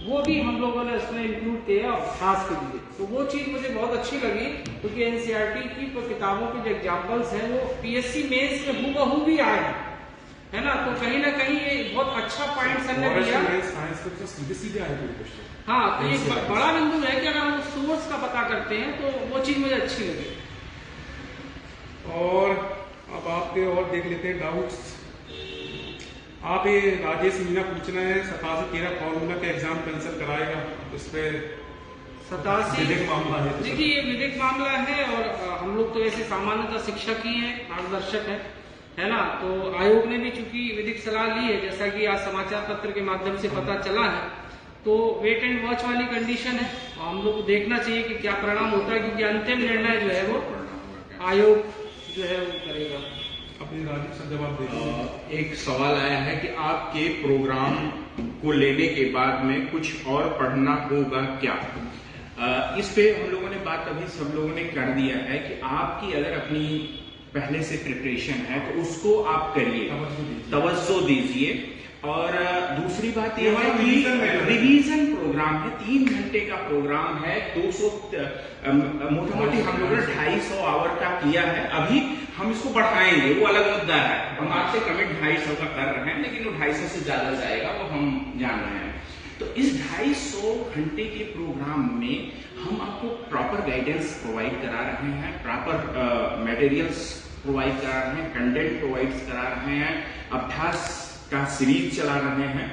वो भी हम लोगों ने उसमें इंक्लूड किया खास के लिए। तो वो चीज मुझे बहुत अच्छी लगी, क्योंकि NCERT की किताबों के जो एग्जाम्पल्स हैं वो PSC मेंस में हूबहू भी आए हैं, है ना। तो कहीं ना कहीं ये बहुत अच्छा पॉइंट सर ने दिया। हाँ, तो ये बड़ा बिंदु है कि अगर हम सोर्स का पता करते हैं तो वो चीज मुझे अच्छी लगी। और अब आपके और देख लेते हैं डाउट्स। आप ये राजेश मीना पूछना है 87-13 फॉर्मूला का एग्जाम कैंसिल कराएगा, उस पर 87 विधिक मामला है। देखिए ये विधिक मामला है, और हम लोग तो ऐसे सामान्यतः शिक्षक ही हैं, मार्गदर्शक है ना। तो आयोग ने भी चूंकि विधिक सलाह ली है, जैसा कि आज समाचार पत्र के माध्यम से पता चला है, तो वेट एंड वॉच वाली कंडीशन है, और हम लोग को देखना चाहिए कि क्या परिणाम होता है, क्योंकि अंतिम निर्णय जो है वो आयोग जो है वो करेगा। अपनी राजीव सर जवाब देखिए। एक सवाल आया है कि आपके प्रोग्राम को लेने के बाद में कुछ और पढ़ना होगा क्या। इस पे हम लोगों ने बात अभी सब लोगों ने कर दिया है कि आपकी अगर अपनी पहले से प्रिपरेशन है तो उसको आप करिए, तवज्जो दीजिए। और दूसरी बात यह है कि रिवीजन प्रोग्राम है, 3 घंटे का प्रोग्राम है, 200 मोटा मोटी हम लोगों ने 250 आवर का किया है। अभी हम इसको बढ़ाएंगे, वो अलग मुद्दा है, हम आपसे कमिट 250 का कर रहे हैं, लेकिन वो 250 से ज्यादा जाएगा, वो हम जान रहे हैं। तो इस 250 घंटे के प्रोग्राम में हम आपको प्रॉपर गाइडेंस प्रोवाइड करा रहे हैं, प्रॉपर मटेरियल्स प्रोवाइड करा रहे हैं, कंटेंट प्रोवाइड करा रहे हैं, अभ्यास का सीरीज चला रहे हैं।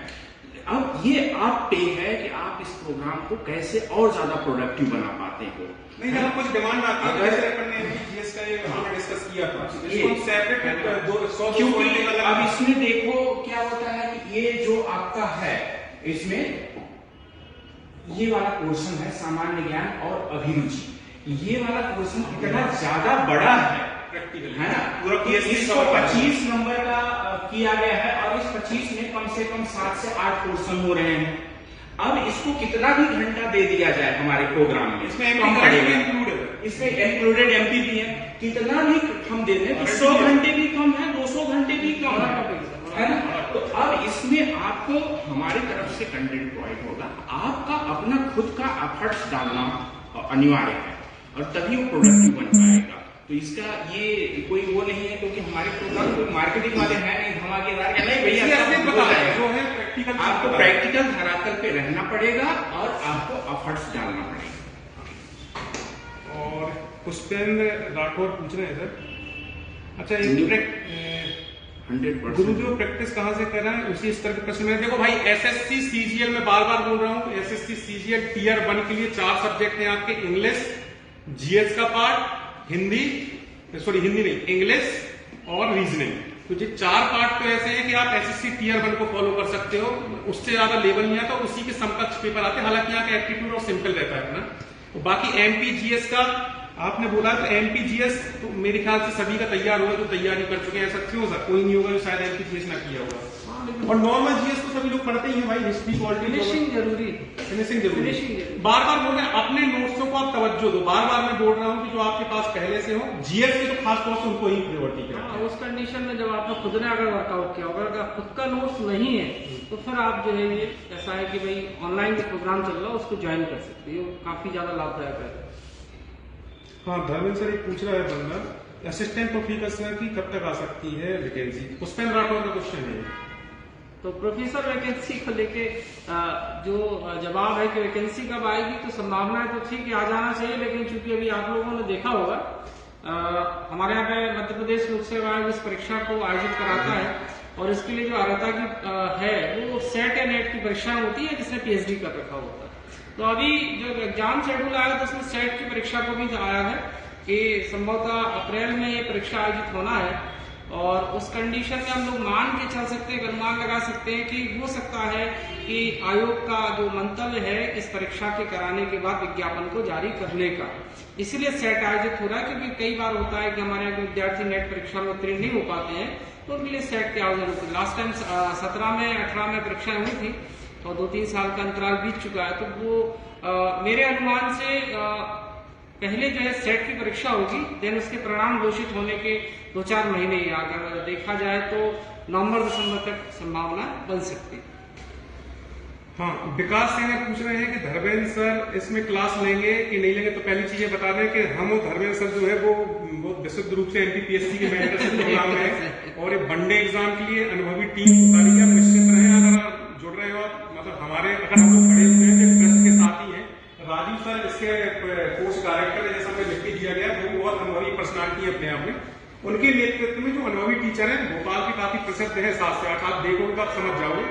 अब ये आप पे है कि आप इस प्रोग्राम को कैसे और ज्यादा प्रोडक्टिव बना पाते हो। नहीं, अगर कुछ डिमांड आती है, जैसे अपन ने जीएस का ये हमने डिस्कस किया था, इसको सेपरेट 100 क्योंकि अब इसमें देखो क्या होता है कि ये जो आपका है, इसमें ये वाला पोर्शन है सामान्य ज्ञान और अभिरुचि। ये वाला पोर्शन इतना ज्यादा बड़ा है ना, पूरा इसको 25 नंबर का किया गया है, और इस 25 में कम से कम 7 से 8 पोर्शन हो रहे हैं। अब इसको कितना भी घंटा दे दिया जाए हमारे प्रोग्राम में, इसमें इंक्लूडेड एमपी भी है, कितना भी हम दे दें, 100 घंटे भी कम है, 200 घंटे भी कम है ना। तो अब इसमें आपको हमारी तरफ से कंटेंट प्रोवाइड होगा, आपका अपना खुद का एफर्ट्स डालना अनिवार्य है, और तभी वो प्रोडक्टिव बन पाएगा। तो इसका ये कोई वो नहीं है, क्योंकि हमारे प्रोग्राम कोई मार्केटिंग वाले हैं नहीं, धमाकेदार या नहीं भैया, जो है प्रैक्टिकल, आपको प्रैक्टिकल धरातल पे रहना पड़ेगा और आपको एफर्ट्स डालना पड़ेगा। और पुष्पेंद्र राठौर पूछ रहे हैं सर अच्छा, 100%। गुरु जो प्रैक्टिस कहाँ से कर रहे हैं उसी स्तर के प्रश्न में। देखो भाई, एसएससी सीजीएल में बार बार बोल रहा हूँ, एसएससी सीजीएल टियर 1 के लिए 4 सब्जेक्ट हैं आपके, इंग्लिश, जीएस का पार्ट, हिंदी नहीं, इंग्लिश और रीजनिंग। तो ये 4 पार्ट तो ऐसे हैं कि आप एसएससी टियर 1 को फॉलो कर सकते हो, उससे ज्यादा लेवल नहीं आता, उसी के समकक्ष पेपर आते हैं। हालांकि यहाँ का एप्टीट्यूड और सिंपल रहता है ना। तो बाकी एमपीजीएस का आपने बोला, तो एमपीजीएस तो मेरे ख्याल से सभी का तैयार होगा जो तैयारी कर चुके हैं। ऐसा क्यों हो सकता, कोई नहीं होगा जो शायद एमपीजीएस ना किया होगा। और नॉर्मल जीएस तो सभी लोग पढ़ते ही हैं भाई, हिस्ट्री, पॉलिटिक्स, फिनिशिंग जरूरी। बार बार बोल रहे हैं अपने नोट्सों को आप तवज्जो दो। बार बार मैं बोल रहा हूँ कि जो आपके पास पहले से हो, जीएस के तो खास तौर से उनको ही प्रायोरिटी करें। उस कंडीशन में जब आपने खुद ने अगर वर्कआउट किया, अगर खुद का नोट्स नहीं है तो फिर आप जो है, ये ऐसा है कि भाई ऑनलाइन जो प्रोग्राम चल रहा है उसको ज्वाइन कर सकते हो, काफी ज्यादा लाभदायक है। हाँ, धर्मेंद्र सर एक पूछ रहा है बंदा, असिस्टेंट प्रोफेसर की कब तक आ सकती है वैकेंसी? पुष्पेंद्र राठौर का क्वेश्चन है। तो प्रोफेसर वैकेंसी को लेके जो जवाब है कि वैकेंसी कब आएगी, तो संभावनाएं तो ठीक है आ जाना चाहिए, लेकिन चूंकि अभी आप लोगों ने देखा होगा हमारे यहाँ पे मध्य प्रदेश लोक सेवा आयोग इस परीक्षा को आयोजित कराता है, और इसके लिए जो अर्हता की है वो सेट या नेट की परीक्षा होती है जिसने पीएचडी कर रखा होता है। तो अभी जो एग्जाम शेड्यूल आया था उसमें सेट की परीक्षा को भी आया है कि संभवतः अप्रैल में ये परीक्षा आयोजित होना है, और उस कंडीशन में हम लोग मान के चल सकते हैं, अनुमान लगा सकते हैं कि हो सकता है कि आयोग का जो मंतव्य है इस परीक्षा के कराने के बाद विज्ञापन को जारी करने का, इसलिए सेट आयोजित हो रहा है। क्योंकि कई बार होता है कि हमारे यहाँ विद्यार्थी नेट परीक्षा में उत्तीर्ण नहीं हो पाते हैं, तो उनके लिए सेट के आयोजन होते हैं। लास्ट टाइम 17 में 18 में परीक्षाएं हुई थी और 2-3 साल का अंतराल बीत चुका है, तो वो मेरे अनुमान से पहले जो है सेट की परीक्षा होगी, देन उसके परिणाम घोषित होने के 2-4 महीने, अगर देखा जाए तो नवंबर-दिसंबर तक संभावना बन सकती है। हाँ, विकास सिंह पूछ रहे हैं कि धर्मेंद्र सर इसमें क्लास लेंगे कि नहीं लेंगे। तो पहली चीज ये बता दें कि हम और धर्मेंद्र सर जो है वो विशुद्ध रूप से एमपीपीएससी के मेंटरशिप प्रोग्राम है, और ये वनडे एग्जाम के लिए अनुभवी टीम उतारी है। आप निश्चित रहे, अगर आप जुड़ रहे हो, मतलब हमारे अगर हम लोग खड़े हुए हैं ट्रस्ट के साथ ही है। राजीव सर इसके कोर्स डायरेक्टर है, जैसा हमें लिख के दिया गया, वो बहुत अनुभवी पर्सनालिटी है अपने आप में। उनके नेतृत्व में जो अनुभवी टीचर है, भोपाल के काफी प्रसिद्ध है, 7 से 8, आप देखोगे आप समझ जाओगे,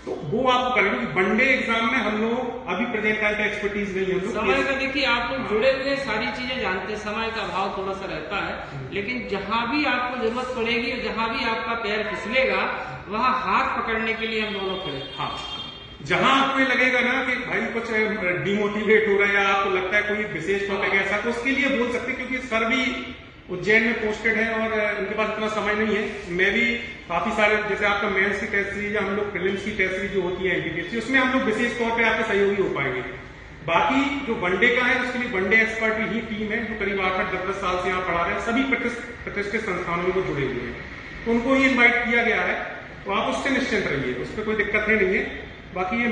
तो वो आपको करेंगे। वनडे एग्जाम में हम लोग अभी प्रेजेंट टाइम का एक्सपर्टीज नहीं है, हम लोग समय का देखिए आप लोग जुड़े हुए सारी चीजें जानते हैं, समय का अभाव थोड़ा सा रहता है, लेकिन जहां भी आपको जरूरत पड़ेगी और जहां भी आपका पैर फिसलेगा वहां हाथ पकड़ने के लिए हम दोनों खड़े। हाँ, जहां आपको ये लगेगा ना कि भाई कुछ डिमोटिवेट हो रहा है या आपको लगता है कोई विशेष टॉपिक है ऐसा, तो उसके लिए बोल सकते, क्योंकि सर भी उज्जैन में पोस्टेड है और उनके पास इतना समय नहीं है। मैं भी काफी सारे, जैसे आपका मेंस की टेस्ट सीरीज या हम लोग प्रीलिम्स की टेस्ट सीरीज जो होती है एमपीपीएससी, उसमें हम लोग विशेष तौर पे आपके सहयोगी हो पाएंगे। बाकी जो वनडे का है उसके लिए वनडे एक्सपर्ट ही टीम है जो करीब 8-10 साल से यहाँ पढ़ा रहे हैं, सभी प्रतिष्ठित संस्थानों में वो जुड़े हुए हैं, तो उनको ही इन्वाइट किया गया है। तो आप उससे निश्चिंत रहिए, उस पर कोई दिक्कत है नहीं है। बाकी ये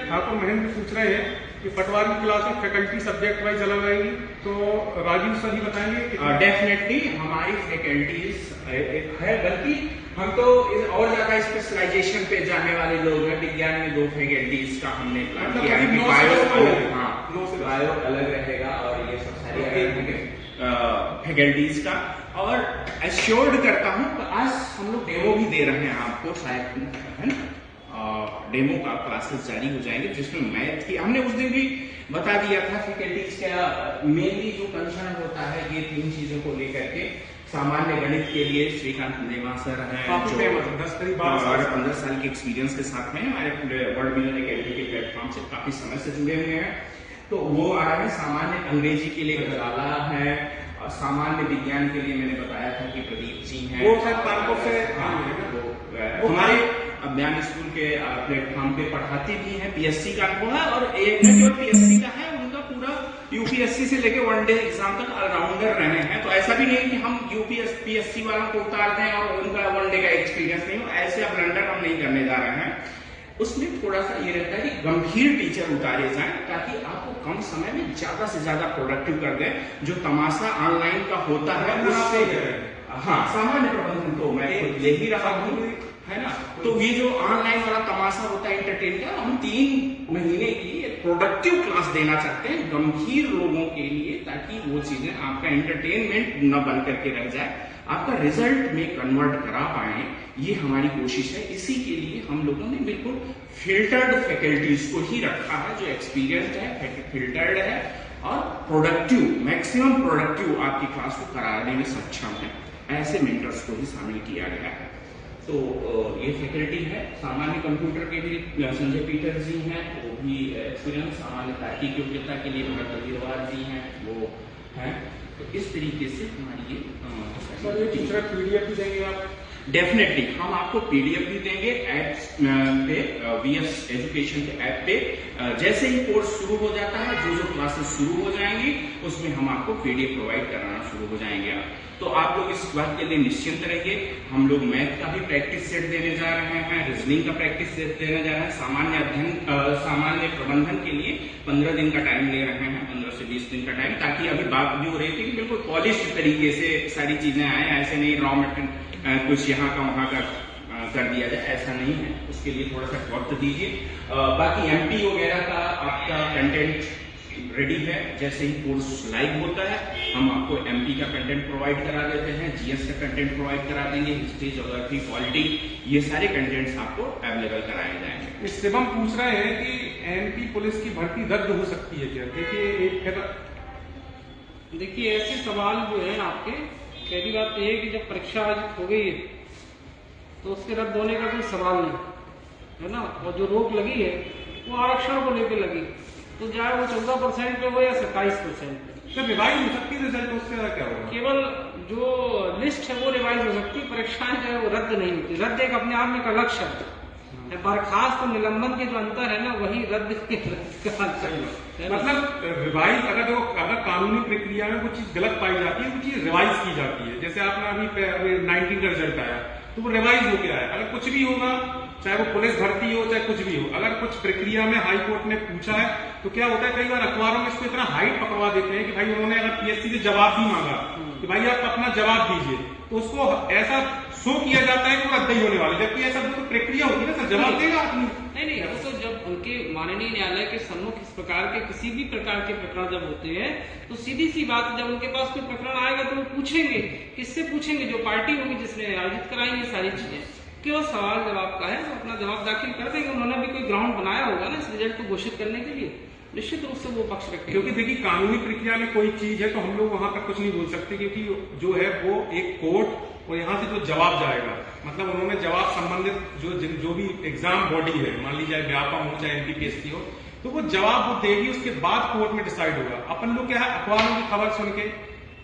ठाकुर महेंद्र पूछ रहे हैं कि पटवारी क्लास में फैकल्टी सब्जेक्ट वाइज अलग आएगी, तो राजीव सर ही बताएंगे। डेफिनेटली हमारी फैकल्टीज है, बल्कि हम तो और ज्यादा स्पेशलाइजेशन पे जाने वाले लोग हैं। विज्ञान में 2 फैकल्टीज का हमने प्लान किया है, बायो अलग रहेगा और ये सब सारी फैकल्टीज का। और एश्योर्ड करता हूँ आज हम लोग डेमो भी दे रहे हैं आपको, शायद है ना, डेमो का क्लासेस जारी हो जाएंगे, जिसमें मैथ की हमने उस दिन भी बता दिया था फैकल्टीज का मेनली जो कंसर्न होता है ये 3 चीजों को लेकर के। सामान्य गणित के लिए श्रीकांत नेमा सर हैं जो 10-15 साल के एक्सपीरियंस के साथ में हमारे वर्ल्ड विनर एकेडमी के प्लेटफॉर्म से काफी समय से जुड़े हुए हैं, तो वो आ रहे हैं। सामान्य अंग्रेजी के लिए गजाला है, और सामान्य विज्ञान के लिए मैंने बताया था कि प्रदीप जी हैं, वो शायद कानपुर से हमारे अभियान स्कूल के प्लेटफॉर्म पे पढ़ाते भी हैं। पीएससी का अनुभव है, और एक है जो पीएससी का है उनका पूरा यूपीएससी से लेके वनडे एग्जाम तक ऑलराउंडर रहे हैं। तो ऐसा भी नहीं कि हम पीएससी वालों को उतार दें और उनका वनडे का एक्सपीरियंस नहीं हो, ऐसे अब ब्लंडर हम नहीं करने जा रहे हैं। उसमें थोड़ा सा ये रहता है कि गंभीर टीचर उतारे जाएं ताकि आपको कम समय में ज्यादा से ज्यादा प्रोडक्टिव कर दें। जो तमाशा ऑनलाइन का होता है उससे, हाँ, सामान्य प्रबंधन तो मैं खुद ले ही रहा हूँ, है ना। तो ये जो ऑनलाइन वाला तमाशा होता है एंटरटेन का, हम 3 महीने की प्रोडक्टिव क्लास देना चाहते हैं गंभीर लोगों के लिए, ताकि वो चीजें आपका एंटरटेनमेंट न बन करके रह जाए, आपका रिजल्ट में कन्वर्ट करा पाए, ये हमारी कोशिश है। इसी के लिए हम लोगों ने बिल्कुल फिल्टर्ड फैकल्टीज को ही रखा है, जो एक्सपीरियंस्ड है, फिल्टर्ड है और प्रोडक्टिव, मैक्सिमम प्रोडक्टिव आपकी क्लास को कराने में सक्षम है, ऐसे मेंटर्स को ही शामिल किया गया है। तो ये फैकल्टी है। सामान्य कंप्यूटर के भी संजय पीटर जी हैं, वो भी एक्सपीरियंस, सामान्य तार्किक योग्यता के लिए भरत अग्रवाल जी हैं, वो हैं। तो इस तरीके से हमारी सर, ये टीचर पीडीएफ भी देंगे आप? डेफिनेटली हम आपको पीडीएफ भी देंगे ऐप्स पे, वीएस एजुकेशन के ऐप पे। जैसे ही कोर्स शुरू हो जाता है, जो क्लासेस शुरू हो जाएंगी, उसमें हम आपको पीडीएफ प्रोवाइड कराना शुरू हो जाएंगे। तो आप लोग इस बात के लिए निश्चिंत रहिए। हम लोग मैथ का भी प्रैक्टिस सेट देने जा रहे हैं, रीजनिंग का प्रैक्टिस सेट देने जा रहे हैं। सामान्य अध्ययन, सामान्य प्रबंधन के लिए 15 दिन का टाइम ले रहे हैं, 15 से 20 दिन का टाइम, ताकि अभी बात भी हो रही थी कि बिल्कुल पॉलिश तरीके से सारी चीजें आए, ऐसे नहीं रॉ मटेरियल कुछ यहाँ का वहां का कर दिया जाए, ऐसा नहीं है। उसके लिए थोड़ा सा वक्त दीजिए। बाकी एमपी वगैरह का आपका कंटेंट रेडी है। जैसे ही कोर्स लाइव होता है, हम आपको एमपी का कंटेंट प्रोवाइड करा देते हैं, जीएस का कंटेंट प्रोवाइड करा देंगे, हिस्ट्री, ज्योग्राफी, पॉलिटी, ये सारे कंटेंट्स आपको अवेलेबल कराए जाएंगे। शिवम पूछ रहे हैं कि एमपी पुलिस की भर्ती रद्द हो सकती है क्या? देखिए ऐसे सवाल जो है आपके, पहली बात तो ये कि जब परीक्षा आयोजित हो गई है तो उसके रद्द होने का कोई सवाल नहीं है ना। और जो रोक लगी है वो आरक्षण को लेकर लगी, तो चाहे वो 14% पे हो या 27% पे। सर, रिवाइज हो सकती है रिजल्ट, उससे क्या होगा? केवल जो लिस्ट है वो रिवाइज हो सकती है, परीक्षाएं जो है वो रद्द नहीं होती। रद्द एक अपने आप में एक अलग शब्द है। बर्खास्त और निलंबन के जो अंतर है ना, वही रद्द का अंतर है। मतलब रिवाइज, अगर कानूनी प्रक्रिया में वो चीज गलत पाई जाती है, वो चीज रिवाइज की जाती है। जैसे आपने अभी 19 का रिजल्ट आया तो वो रिवाइज होके आया। अगर कुछ भी होगा, चाहे वो पुलिस भर्ती हो, चाहे कुछ भी हो, अगर कुछ प्रक्रिया में हाई कोर्ट ने पूछा है तो क्या होता है, कई बार अखबारों में इसको इतना हाइट पकड़वा देते हैं कि भाई उन्होंने अगर पीएससी से जवाब भी मांगा कि भाई आप अपना जवाब दीजिए, तो उसको ऐसा शो किया जाता है कि वो रद्द ही होने वाले, जबकि ऐसा तो प्रक्रिया होती है ना, सर जवाब देगा आदमी। नहीं, वो तो जब उनके माननीय न्यायालय के सम्मुख इस प्रकार के किसी भी प्रकार के प्रकरण जब होते हैं, तो सीधी सी बात, जब उनके पास कोई प्रकरण आएगा तो वो पूछेंगे। किससे पूछेंगे? जो पार्टी होगी जिसने आयोजित कराई ये सारी चीजें। केवल सवाल जवाब का है, तो अपना जवाब दाखिल कर देंगे। उन्होंने भी कोई ग्राउंड बनाया होगा ना इस रिजल्ट को घोषित करने के लिए, निश्चित रूप से वो पक्ष रखेंगे। क्योंकि देखिए, कानूनी प्रक्रिया में कोई चीज है तो हम लोग वहां तक कुछ नहीं बोल सकते, क्योंकि जो है वो एक कोर्ट और यहाँ से जो जवाब जाएगा, मतलब उन्होंने जवाब संबंधित जो भी एग्जाम बॉडी है, मान लीजिए व्यापम हो चाहे एमपीपीएससी हो, तो वो जवाब वो देगी, उसके बाद कोर्ट में डिसाइड होगा। अपन लोग क्या है, अखबारों की खबर सुन के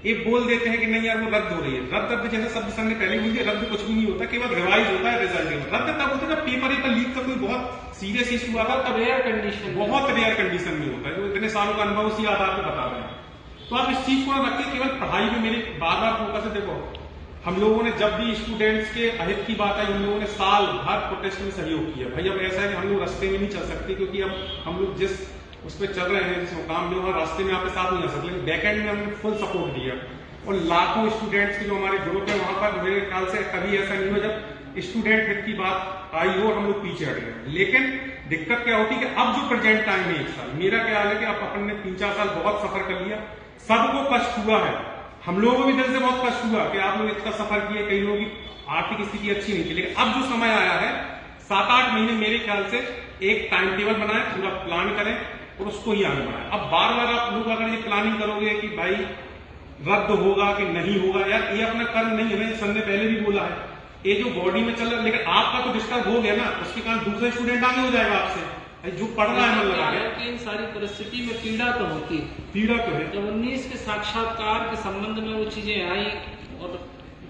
ये बोल देते हैं कि नहीं यार वो रद्द हो रही है। रद्द जैसे शब्द सर ने पहले बोल दिया, रद्द कुछ भी नहीं होता, केवल रिवाइज होता है रिजल्ट में। रद्द तब होता है जब पेपर लीक का कोई बहुत सीरियस इशू आता है, रेयर कंडीशन, बहुत रेयर कंडीशन में होता है, जो इतने सालों का अनुभव उसी आधार पर बता रहे हैं। तो आप इस चीज को रखिए, केवल पढ़ाई में मेरे बार बार फोकस है। देखो, हम लोगों ने जब भी स्टूडेंट्स के अहित की बात आई, हम लोगों ने साल भर प्रोटेस्ट में सहयोग किया। भाई अब ऐसा है कि हम लोग रास्ते में नहीं चल सकते, क्योंकि अब हम लोग जिस उस पर चल रहे हैं, जिस मुकाम में, वहां रास्ते में आपके साथ नहीं आ सकते, लेकिन बैकएंड में हमने फुल सपोर्ट दिया। और लाखों स्टूडेंट्स के जो हमारे ग्रुप है वहां पर, मेरे ख्याल से कभी ऐसा नहीं हुआ जब स्टूडेंट हित की बात आई हो और हम लोग पीछे हट गए। लेकिन दिक्कत क्या होती है कि अब जो प्रेजेंट टाइम है 1 साल, मेरा ख्याल है कि अब अपन ने 3-4 साल बहुत सफर कर लिया, सबको कष्ट हुआ है। हम लोगों को भी दिल से बहुत कष्ट हुआ कि आप लोग इतना सफर किए, कई लोगों की आर्थिक स्थिति अच्छी नहीं थी। लेकिन अब जो समय आया है, 7-8 महीने मेरे ख्याल से एक टाइम टेबल बनाए, पूरा प्लान करें और उसको ही आगे बढ़ाएं। अब बार बार आप लोग अगर ये प्लानिंग करोगे कि भाई रद्द होगा कि नहीं होगा, यार ये अपना कर्म नहीं है। सर ने पहले भी बोला है, ये जो बॉडी में चल रहा है, लेकिन आपका तो डिस्टर्ब हो गया ना, उसके कारण दूसरे स्टूडेंट आगे हो जाएगा आपसे, जो पढ़ रहा है मन लगा के। इन सारी परिस्थिति में पीड़ा तो होती है, पीड़ा तो है। जब 19 के साक्षात्कार के संबंध में वो चीजें आई, और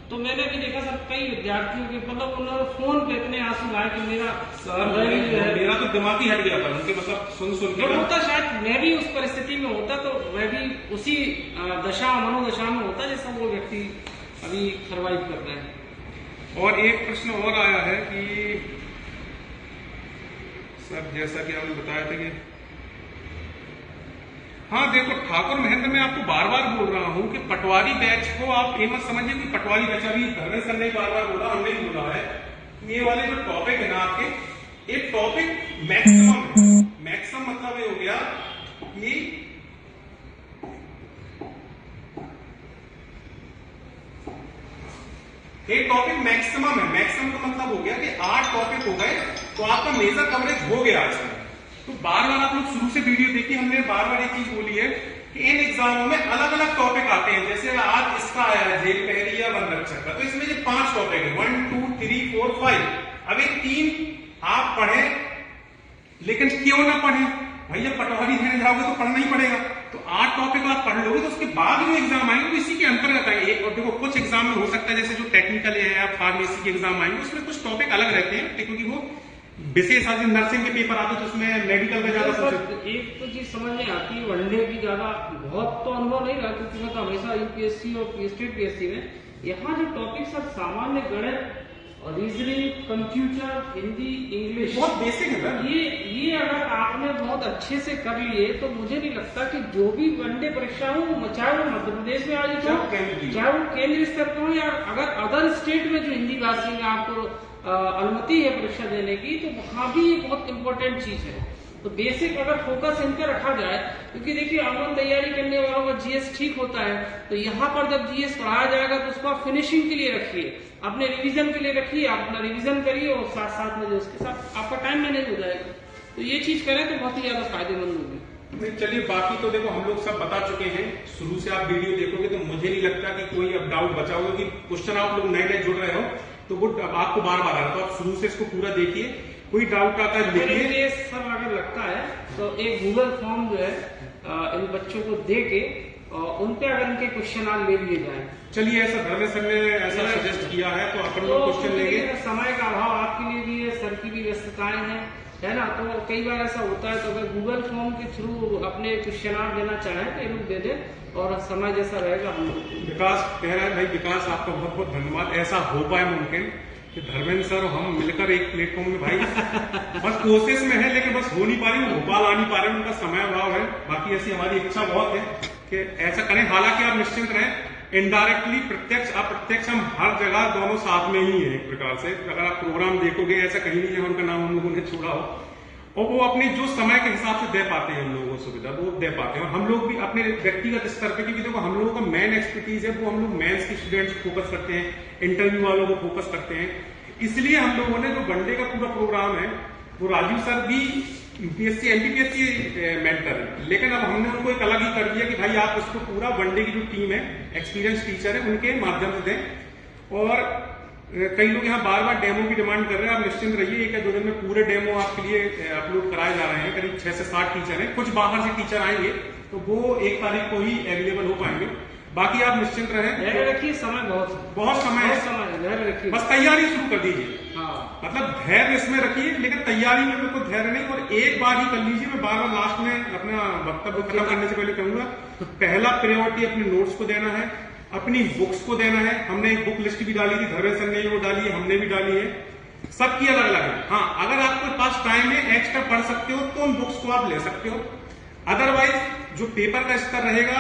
तो मैंने भी देखा सर, कई विद्यार्थियों के मतलब उन्होंने फोन पे इतने आंसू लाए कि मेरा तो दिमाग ही हट गया था उनके, मतलब सुन के होता, शायद मैं भी उस परिस्थिति में होता तो मैं भी उसी दशा मनोदशा में होता जैसा वो व्यक्ति अभी सर्वाइव कर रहे हैं। और एक प्रश्न और आया है कि सर, जैसा कि आपने बताया था कि हाँ देखो, ठाकुर महेंद्र, मैं आपको बार बार बोल रहा हूं कि पटवारी बैच को आप ये मत समझिए कि पटवारी बैच, अभी धर्मेंद्र सर ने बार बार बोला, हमने भी बोला है, ये वाले जो टॉपिक है ना आपके, एक टॉपिक मैक्सिमम मैक्सिमम मतलब ये हो गया कि एक टॉपिक मैक्सिमम है। मैक्सिमम का मतलब हो गया कि 8 टॉपिक हो गए तो आपका मेजर कवरेज हो गया इसमें। तो बार बार आप लोग शुरू से वीडियो देखिए, हमने बार बार एक चीज बोली है कि इन एग्जामों में अलग अलग टॉपिक आते हैं। जैसे आज इसका आया है जेल पहरी या वन रक्षक का, तो इसमें ये 5 टॉपिक है, 1 2 3 4 5। अब ये 3 आप पढ़े, लेकिन क्यों ना पढ़े भैया, पटवारी देने जाओगे तो पढ़ना ही पड़ेगा। तो 8 टॉपिक आप पढ़ लोगे तो उसके बाद जो एग्जाम आएंगे वो इसी के अंतर्गत आएंगे। और देखो कुछ एग्जाम में हो सकता है जैसे जो टेक्निकल है या फार्मेसी के एग्जाम आएंगे उसमें कुछ टॉपिक अलग रहते हैं, क्योंकि वो विशेष आज नर्सिंग के पेपर आते हैं तो उसमें मेडिकल का ज्यादा। एक तो चीज समझ में आती है, वनडे की ज्यादा बहुत तो अनुभव नहीं रहा, क्योंकि मैं तो हमेशा यूपीएससी और स्टेट पीएससी में यहाँ जो टॉपिक सब सामान्य गणित, रीजनिंग, कंप्यूटर, हिंदी, इंग्लिश, बहुत बेसिक है। ये अगर आपने बहुत अच्छे से कर लिए तो मुझे नहीं लगता कि जो भी वनडे परीक्षा हो, चाहे वो मध्य प्रदेश में आयोजित हो, चाहे वो केंद्र स्तर पर हो, या अगर अदर स्टेट में जो हिंदी भाषी में आपको अनुमति है परीक्षा देने की, तो वहां भी ये बहुत इंपॉर्टेंट चीज है। तो बेसिक अगर फोकस इन पर रखा जाए, क्योंकि देखिए अमन तैयारी करने वालों का जीएस ठीक होता है, तो यहाँ पर जब जीएस पढ़ाया जाएगा तो उसको आप फिनिशिंग के लिए रखिए, अपने रिवीजन के लिए रखिए, आप अपना रिवीजन करिए और साथ साथ में जो उसके साथ आपका टाइम मैनेज हो जाएगा। तो ये चीज करें तो बहुत ही ज्यादा फायदेमंद होगी। चलिए, बाकी तो देखो हम लोग सब बता चुके हैं। शुरू से आप वीडियो देखोगे तो मुझे नहीं लगता कि कोई अब डाउट बचा होगा, कि क्वेश्चन आप लोग नए नए जुड़ रहे हो तो वो आपको बार बार आ रहा है, तो आप शुरू से इसको पूरा देखिए। कोई डाउट आता है लिखिए। सर अगर लगता है तो एक गूगल फॉर्म जो है इन बच्चों को दे के उन पे अगर इनके क्वेश्चन ले लिए जाए। चलिए, ऐसा धर्मेश सर ने ऐसा सजेस्ट किया है तो अपन लोग क्वेश्चन लेंगे। समय का अभाव आपके लिए भी है, सर की भी व्यस्तताएं हैं, है ना, तो कई बार ऐसा होता है। तो अगर गूगल फॉर्म के थ्रू अपने क्वेश्चन देना चाहें तो ये लोग दे दे, और समय जैसा रहेगा हम लोग। विकास कह रहा है, भाई विकास आपका बहुत बहुत धन्यवाद। ऐसा हो पाए मुमकिन कि धर्मेंद्र सर हम मिलकर एक प्लेटफॉर्म में, भाई बस कोशिश में है लेकिन बस हो नहीं पा रही, भोपाल आ नहीं पा रहे, उनका समय अभाव है। बाकी ऐसी हमारी इच्छा बहुत है कि ऐसा करें। हालांकि आप निश्चिंत रहें, इनडायरेक्टली प्रत्यक्ष अप्रत्यक्ष हम हर जगह दोनों साथ में ही है एक प्रकार से। अगर आप प्रोग्राम देखोगे ऐसा कहीं नहीं है उनका नाम हम लोगों ने छोड़ा हो, और वो अपने जो समय के हिसाब से दे पाते हैं हम लोगों को सुविधा, वो दे पाते हैं। और हम लोग भी अपने व्यक्तिगत स्तर पे, क्योंकि देखो हम लोगों का मेन एक्सपर्टीज है वो हम लोग मेंस के स्टूडेंट्स फोकस करते हैं, इंटरव्यू वालों को फोकस करते हैं। इसलिए हम लोगों ने जो वनडे का पूरा प्रोग्राम है वो राजीव सर भी यूपीएससी एमपीपीएससी मेंटर है, लेकिन अब हमने उनको एक अलग ही कर दिया कि भाई आप इसको पूरा वनडे की जो टीम है, एक्सपीरियंस टीचर है, उनके माध्यम से दें। और कई लोग यहाँ बार बार डेमो की डिमांड कर रहे हैं, आप निश्चिंत रहिए, 1 या 2 दिन में पूरे डेमो आपके लिए अपलोड कराए जा रहे हैं। करीब 6 से 7 टीचर हैं, कुछ बाहर से टीचर आएंगे तो वो 1 तारीख को ही अवेलेबल हो पाएंगे। बाकी आप निश्चिंत रहें, धैर्य रखिए, समय बहुत समय है, धैर्य रखिए, बस तैयारी शुरू कर दीजिए। हाँ, मतलब धैर्य इसमें रखिए, लेकिन तैयारी में बिल्कुल धैर्य नहीं, और एक बार ही कर लीजिए। मैं बार बार लास्ट में अपना वक्तव्य खत्म करने से पहले कहूंगा, पहला प्रायोरिटी अपने नोट्स को देना है, अपनी बुक्स को देना है। हमने एक बुक लिस्ट भी डाली थी, धर्मेंद्र सर ने वो डाली है, हमने भी डाली है, सबकी अलग अलग है। हाँ, अगर आपके पास टाइम है, एक्स्ट्रा पढ़ सकते हो तो उन बुक्स को आप ले सकते हो। अदरवाइज जो पेपर का स्तर रहेगा,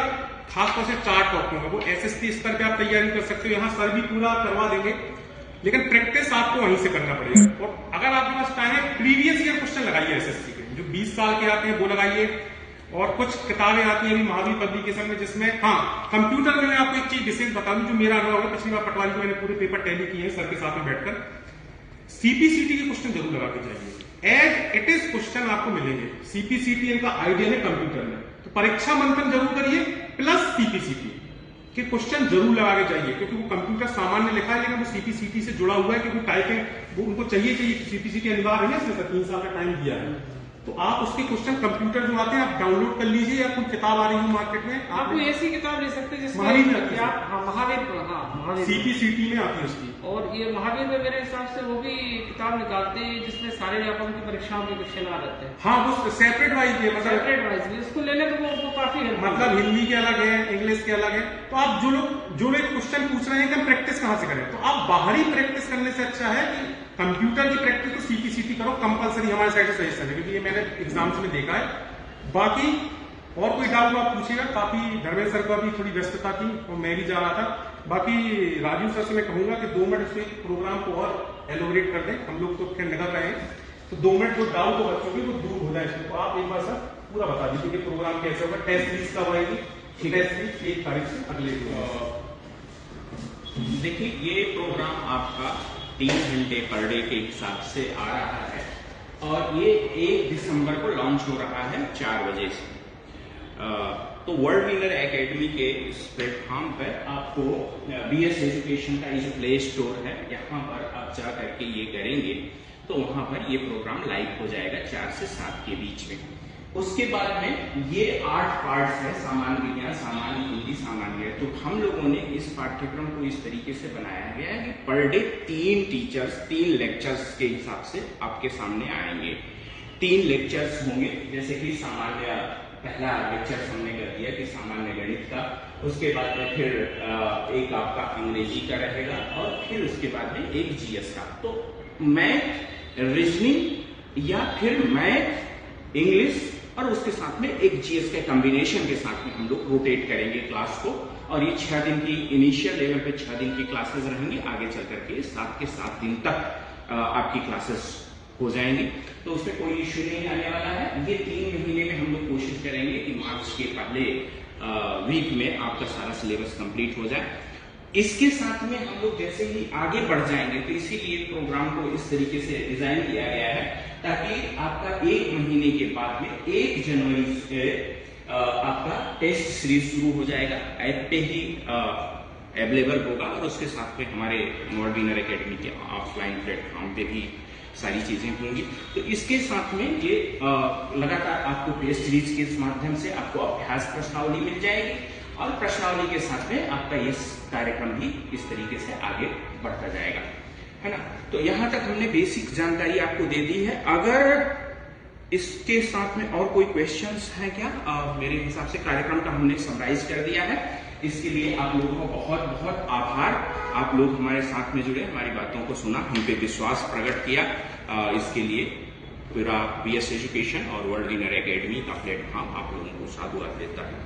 खासतौर से 4 टॉपिकों का, वो एसएससी स्तर पे आप तैयारी कर सकते हो। यहाँ सर भी पूरा करवा देंगे, लेकिन प्रैक्टिस आपको वहीं से करना पड़ेगा। और अगर आपके पास टाइम है, प्रीवियस ईयर क्वेश्चन लगाइए एसएससी के, जो 20 साल के आते हैं वो लगाइए। और कुछ किताबें आती हैं महावीर पब्लिकेशन में, जिसमें हाँ कंप्यूटर में मैं आपको एक चीज विशेष बता दूं, जो मेरा अनुभव है, पिछली बार पटवारी को मैंने पूरे पेपर टैली किए हैं सर के साथ में बैठकर। सीपीसीटी के क्वेश्चन जरूर लगा के जाइए, एज इट इज क्वेश्चन आपको मिलेंगे। सीपीसीटी इनका आइडिया है कंप्यूटर में, तो परीक्षा मंथन जरूर करिए, प्लस सीपीसीटी के क्वेश्चन जरूर लगा के जाइए, क्योंकि वो कंप्यूटर सामान्य लिखा है लेकिन वो सीपीसीटी से जुड़ा हुआ है, क्योंकि टाइपिंग वो उनको चाहिए। सीपीसीटी अनिवार्य है, इसमें 3 साल का टाइम दिया है। तो आप उसके क्वेश्चन कंप्यूटर जो आते हैं आप डाउनलोड कर लीजिए, या कोई किताब आ रही है मार्केट में, आप कोई ऐसी किताब ले सकते हैं जिसमें महावीर महावीर सीपीसीटी में आती है उसकी। और ये महावीर में मेरे हिसाब से वो भी किताब निकालते हैं जिसमें सारे व्यापक की परीक्षाओं के क्वेश्चन आ जाते हैं। हाँ, वो सेपरेट वाइज है, मतलब सेपरेट वाइज इसको ले लें तो वो काफी है, मतलब हिंदी के अलग है, इंग्लिश के अलग है। तो आप जो लोग क्वेश्चन पूछ रहे हैं कि हम प्रैक्टिस कहाँ से करें, तो आप बाहरी प्रैक्टिस करने से अच्छा है कि कंप्यूटर की प्रैक्टिस तो सीपीसीटी करो, कंपलसरी हमारे साइड से सजेशन है, क्योंकि ये मैंने एग्जाम्स में देखा है। बाकी और कोई डाउट आप पूछिएगा। काफी धर्मेंद्र सर को भी थोड़ी व्यस्तता थी और मैं भी जा रहा था। बाकी राजीव सर से मैं कहूंगा कि 2 मिनट से प्रोग्राम को और एलोबरेट कर दें, हम लोग तो खैर निकल रहे हैं। तो 2 मिनट जो डाउट हो बच्चों की वो दूर हो जाए। तो आप एक बार सर पूरा बता दीजिए कि प्रोग्राम कैसे होगा, टेस्ट सीरीज कब आएगी? टेस्ट सीरीज 1 तारीख से अगले देखिए, ये प्रोग्राम आपका 3 घंटे पर डे के हिसाब से आ रहा है और ये 1 दिसंबर को लॉन्च हो रहा है 4 बजे से। तो वर्ल्ड विनर एकेडमी के इस प्लेटफॉर्म पर आपको BS एजुकेशन का जो प्ले स्टोर है, यहाँ पर आप जा करके ये करेंगे तो वहां पर ये प्रोग्राम लाइव हो जाएगा 4 से 7 के बीच में। उसके बाद में ये 8 पार्ट्स है, सामान्य विज्ञान, सामान्य हिंदी, सामान्य। तो हम लोगों ने इस पाठ्यक्रम को इस तरीके से बनाया गया है कि पर डे 3 टीचर्स 3 लेक्चर्स के हिसाब से आपके सामने आएंगे। 3 लेक्चर्स होंगे, जैसे कि सामान्य पहला लेक्चर हमने कर दिया कि सामान्य गणित का, उसके बाद में फिर एक आपका अंग्रेजी का रहेगा और फिर उसके बाद में एक GS का। तो मैथ, रीजनिंग या फिर मैथ, इंग्लिश और उसके साथ में एक GS के कॉम्बिनेशन के साथ में हम लोग रोटेट करेंगे क्लास को। और ये 6 दिन की इनिशियल लेवल पे 6 दिन की क्लासेस रहेंगी, आगे चल करके 7 के 7 दिन तक आपकी क्लासेस हो जाएंगी। तो उसमें कोई इश्यू नहीं आने वाला है। ये 3 महीने में हम लोग कोशिश करेंगे कि मार्च के पहले वीक में आपका सारा सिलेबस कंप्लीट हो जाए। इसके साथ में हम लोग जैसे ही आगे बढ़ जाएंगे तो इसीलिए प्रोग्राम को इस तरीके से डिजाइन किया गया है ताकि आपका 1 महीने के बाद में 1 जनवरी से आपका टेस्ट सीरीज शुरू हो जाएगा। ऐप पे ही अवेलेबल होगा और उसके साथ में हमारे वर्ल्ड विनर एकेडमी के ऑफलाइन प्लेटफॉर्म पे भी सारी चीजें होंगी। तो इसके साथ में ये लगातार आपको टेस्ट सीरीज के माध्यम से आपको अभ्यास प्रश्नावली मिल जाएगी और प्रश्नावली के साथ में आपका ये कार्यक्रम भी इस तरीके से आगे बढ़ता जाएगा, है ना। तो यहाँ तक हमने बेसिक जानकारी आपको दे दी है। अगर इसके साथ में और कोई क्वेश्चंस हैं क्या? मेरे हिसाब से कार्यक्रम का हमने समराइज कर दिया है। इसके लिए आप लोगों का बहुत बहुत आभार। आप लोग हमारे साथ में जुड़े, हमारी बातों को सुना, हम पे विश्वास प्रकट किया। इसके लिए पूरा BS एजुकेशन और वर्ल्ड विनर एकेडमी का प्लेटफॉर्म आप लोगों को साधुवाद देता है।